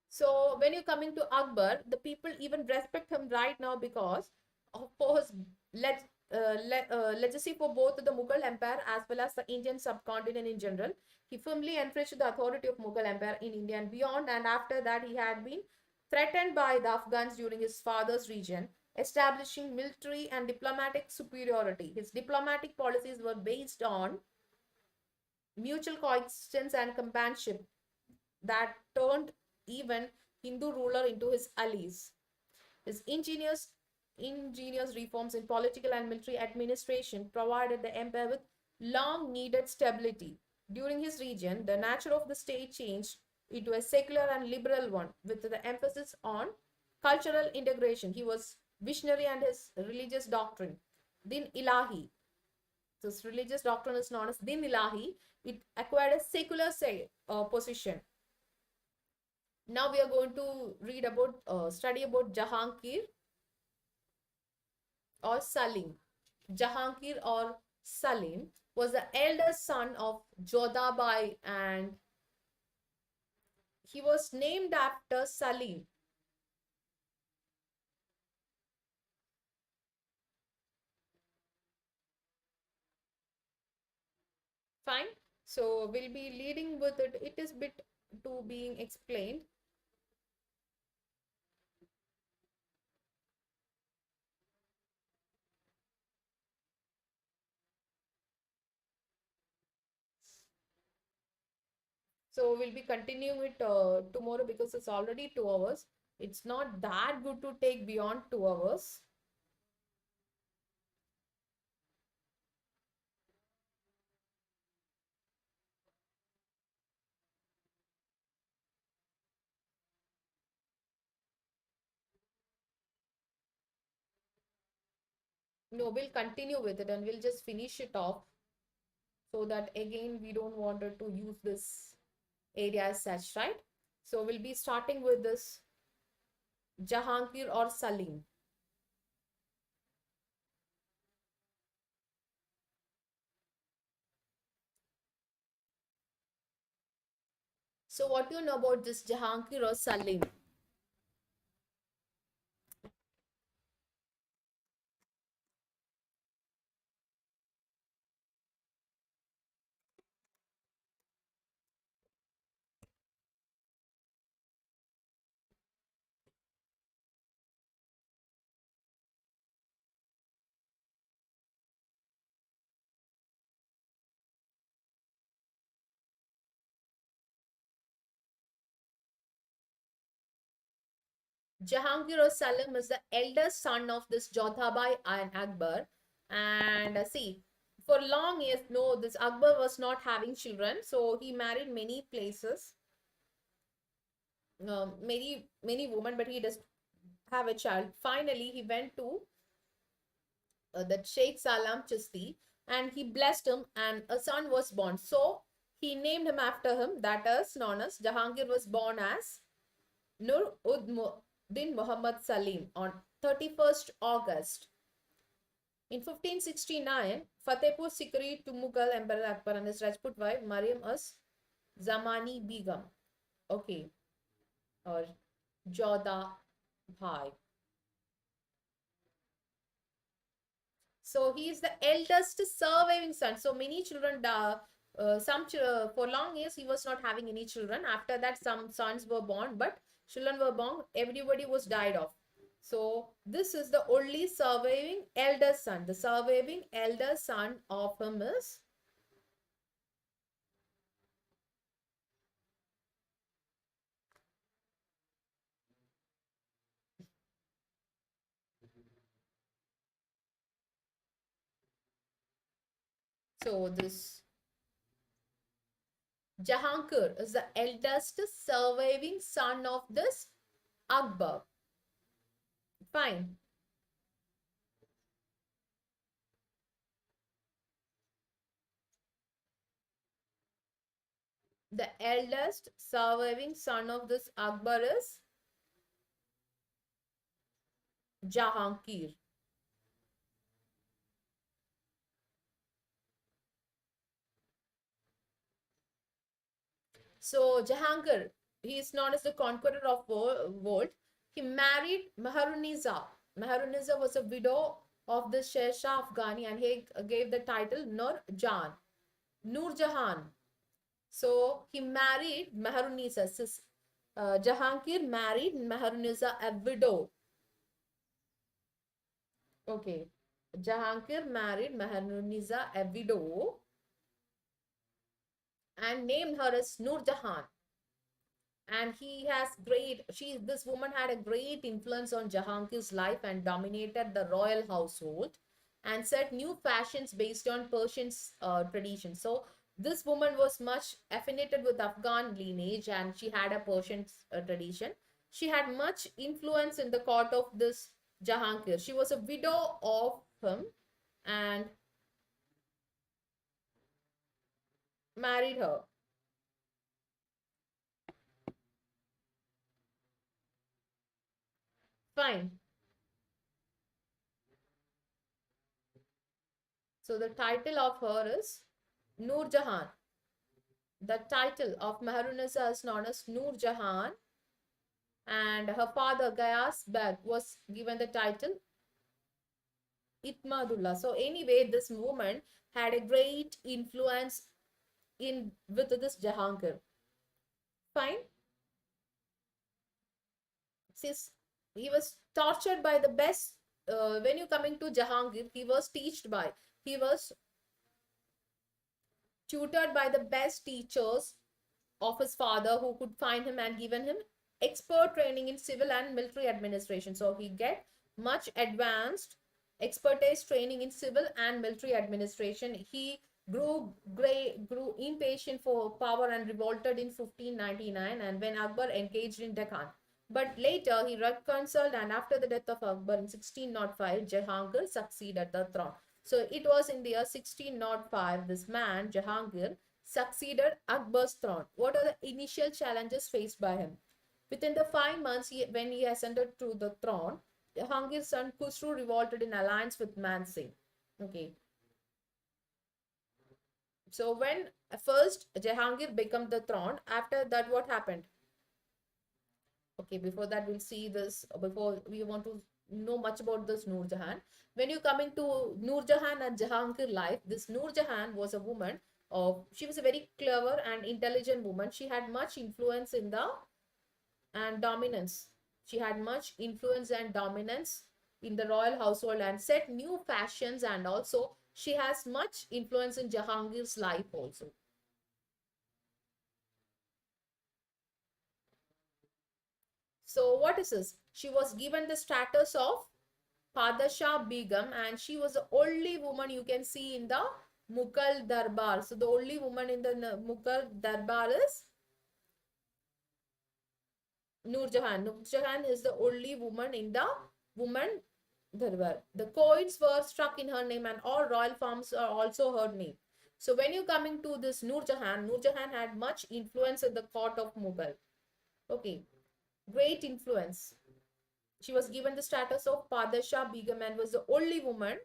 So when you're coming to Akbar, the people even respect him right now because for his legacy for both the Mughal Empire as well as the Indian subcontinent in general. He firmly entrenched the authority of Mughal Empire in India and beyond. And after that, he had been threatened by the Afghans during his father's region, establishing military and diplomatic superiority. His diplomatic policies were based on mutual coexistence and companionship that turned even Hindu ruler into his allies. His ingenious reforms in political and military administration provided the empire with long needed stability. During his reign, the nature of the state changed into a secular and liberal one with the emphasis on cultural integration. He was visionary and his religious doctrine, Din Ilahi. This religious doctrine is known as Din Ilahi. It acquired a secular position. Now we are going to study about Jahangir or Salim. Jahangir or Salim was the eldest son of Jodhabai, and he was named after Salim. Fine. So we'll be leading with it. It is bit to being explained. So we'll be continuing it tomorrow because it's already 2 hours. It's not that good to take beyond 2 hours. No, we'll continue with it and we'll just finish it off so that again we don't want to use this area as such, right? So we'll be starting with this Jahangir or Salim. So what do you know about this Jahangir or Salim? Jahangir or Salim is the eldest son of this Jodhabai and Akbar. And see, for long years, no, this Akbar was not having children. So he married many places, many women, but he does have a child. Finally, he went to the Sheikh Salam Chisti and he blessed him and a son was born. So he named him after him. That is known as Jahangir was born as Nur Uddin Muhammad Salim on 31st August. In 1569, Fatehpur Sikri to Mughal Emperor Akbar and his Rajput wife Mariam as Zamani Begum. Okay, or Jodha Bhai. So he is the eldest surviving son. So many children, for long years he was not having any children. After that, some sons were born, but children were born. Everybody was died off. So this is the only surviving elder son. The surviving elder son of him is so this Jahangir is the eldest surviving son of this Akbar. Fine. The eldest surviving son of this Akbar is Jahangir. So Jahangir, he is known as the conqueror of world. He married Maharuniza. Maharuniza was a widow of the Sher Shah Afghani and he gave the title Nur Jan, Nur Jahan. So he married Maharuniza. Jahangir married Maharuniza, a widow. Okay. Jahangir married Maharuniza, a widow, and named her as Nur Jahan. And he has this woman had a great influence on Jahangir's life and dominated the royal household and set new fashions based on Persian tradition. So this woman was much affiliated with Afghan lineage and she had a Persian tradition. She had much influence in the court of this Jahangir. She was a widow of him and married her. Fine. So the title of her is Noor Jahan. The title of Maharunisa is known as Noor Jahan, and her father Gayas Beg was given the title Itmadullah. So anyway, this woman had a great influence in with this Jahangir. Fine. Since he was tortured by the best, when you coming to Jahangir, he was tutored by the best teachers of his father who could find him and given him expert training in civil and military administration. So he get much advanced expertise training in civil and military administration. He grew impatient for power and revolted in 1599 and when Akbar engaged in Deccan. But later he reconciled, and after the death of Akbar in 1605, Jahangir succeeded the throne. So it was in the year 1605 this man Jahangir succeeded Akbar's throne. What are the initial challenges faced by him? Within the 5 months when he ascended to the throne, Jahangir's son Khusro revolted in alliance with Man Singh. Okay. So when first Jahangir became the throne, after that what happened? Okay, before that we'll see this, before we want to know much about this Noor Jahan. When you coming to Noor Jahan and Jahangir life, this Noor Jahan was a woman she was a very clever and intelligent woman. She had much influence in the and dominance. She had much influence and dominance in the royal household and set new fashions, and also she has much influence in Jahangir's life also. So what is this? She was given the status of Padashah Begum, and she was the only woman you can see in the Mughal Darbar. So the only woman in the Mughal Darbar is Noor Jahan. Noor Jahan is the only woman in the woman Darbar. The coins were struck in her name and all royal farms are also her name. So when you coming to this Noor Jahan had much influence in the court of Mughal. Okay, great influence. She was given the status of Padashah Begum and was the only woman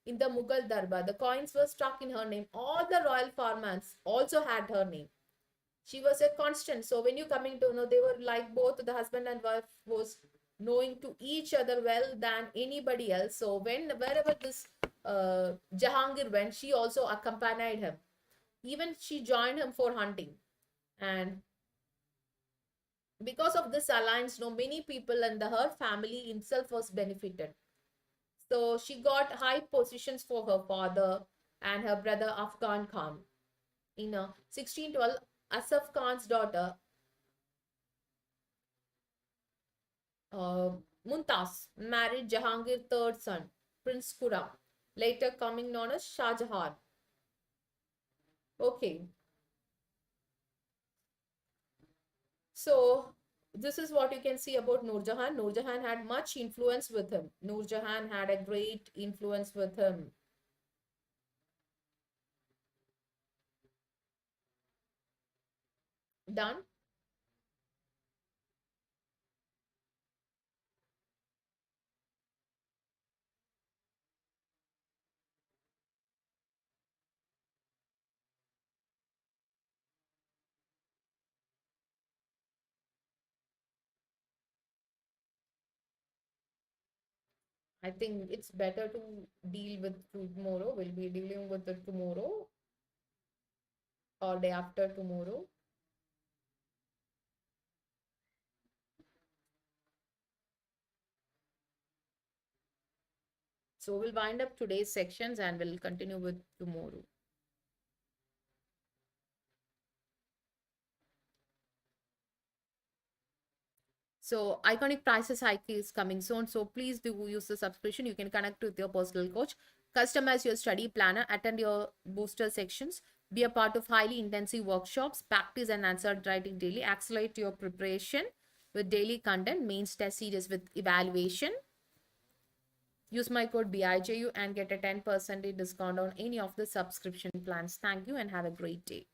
in the Mughal Darbar. The coins were stuck in her name. All the royal farmers also had her name. She was a constant. So when you coming to know, they were like both the husband and wife was knowing to each other well than anybody else. So wherever this Jahangir went, she also accompanied him. Even she joined him for hunting. And because of this alliance, many people and her family itself was benefited. So she got high positions for her father and her brother Afghan Khan. In 1612, Asaf Khan's daughter Mumtaz married Jahangir's third son, Prince Khurram, later coming known as Shah Jahan. Okay. So this is what you can see about Noor Jahan. Noor Jahan had much influence with him. Noor Jahan had a great influence with him. Done? I think it's better to deal with tomorrow. We'll be dealing with it tomorrow or day after tomorrow. So we'll wind up today's sections and we'll continue with tomorrow. So iconic prices hike is coming soon. So please do use the subscription. You can connect with your personal coach, customize your study planner, attend your booster sections, be a part of highly intensive workshops, practice and answer writing daily, accelerate your preparation with daily content, mains test series with evaluation. Use my code BIJU and get a 10% discount on any of the subscription plans. Thank you and have a great day.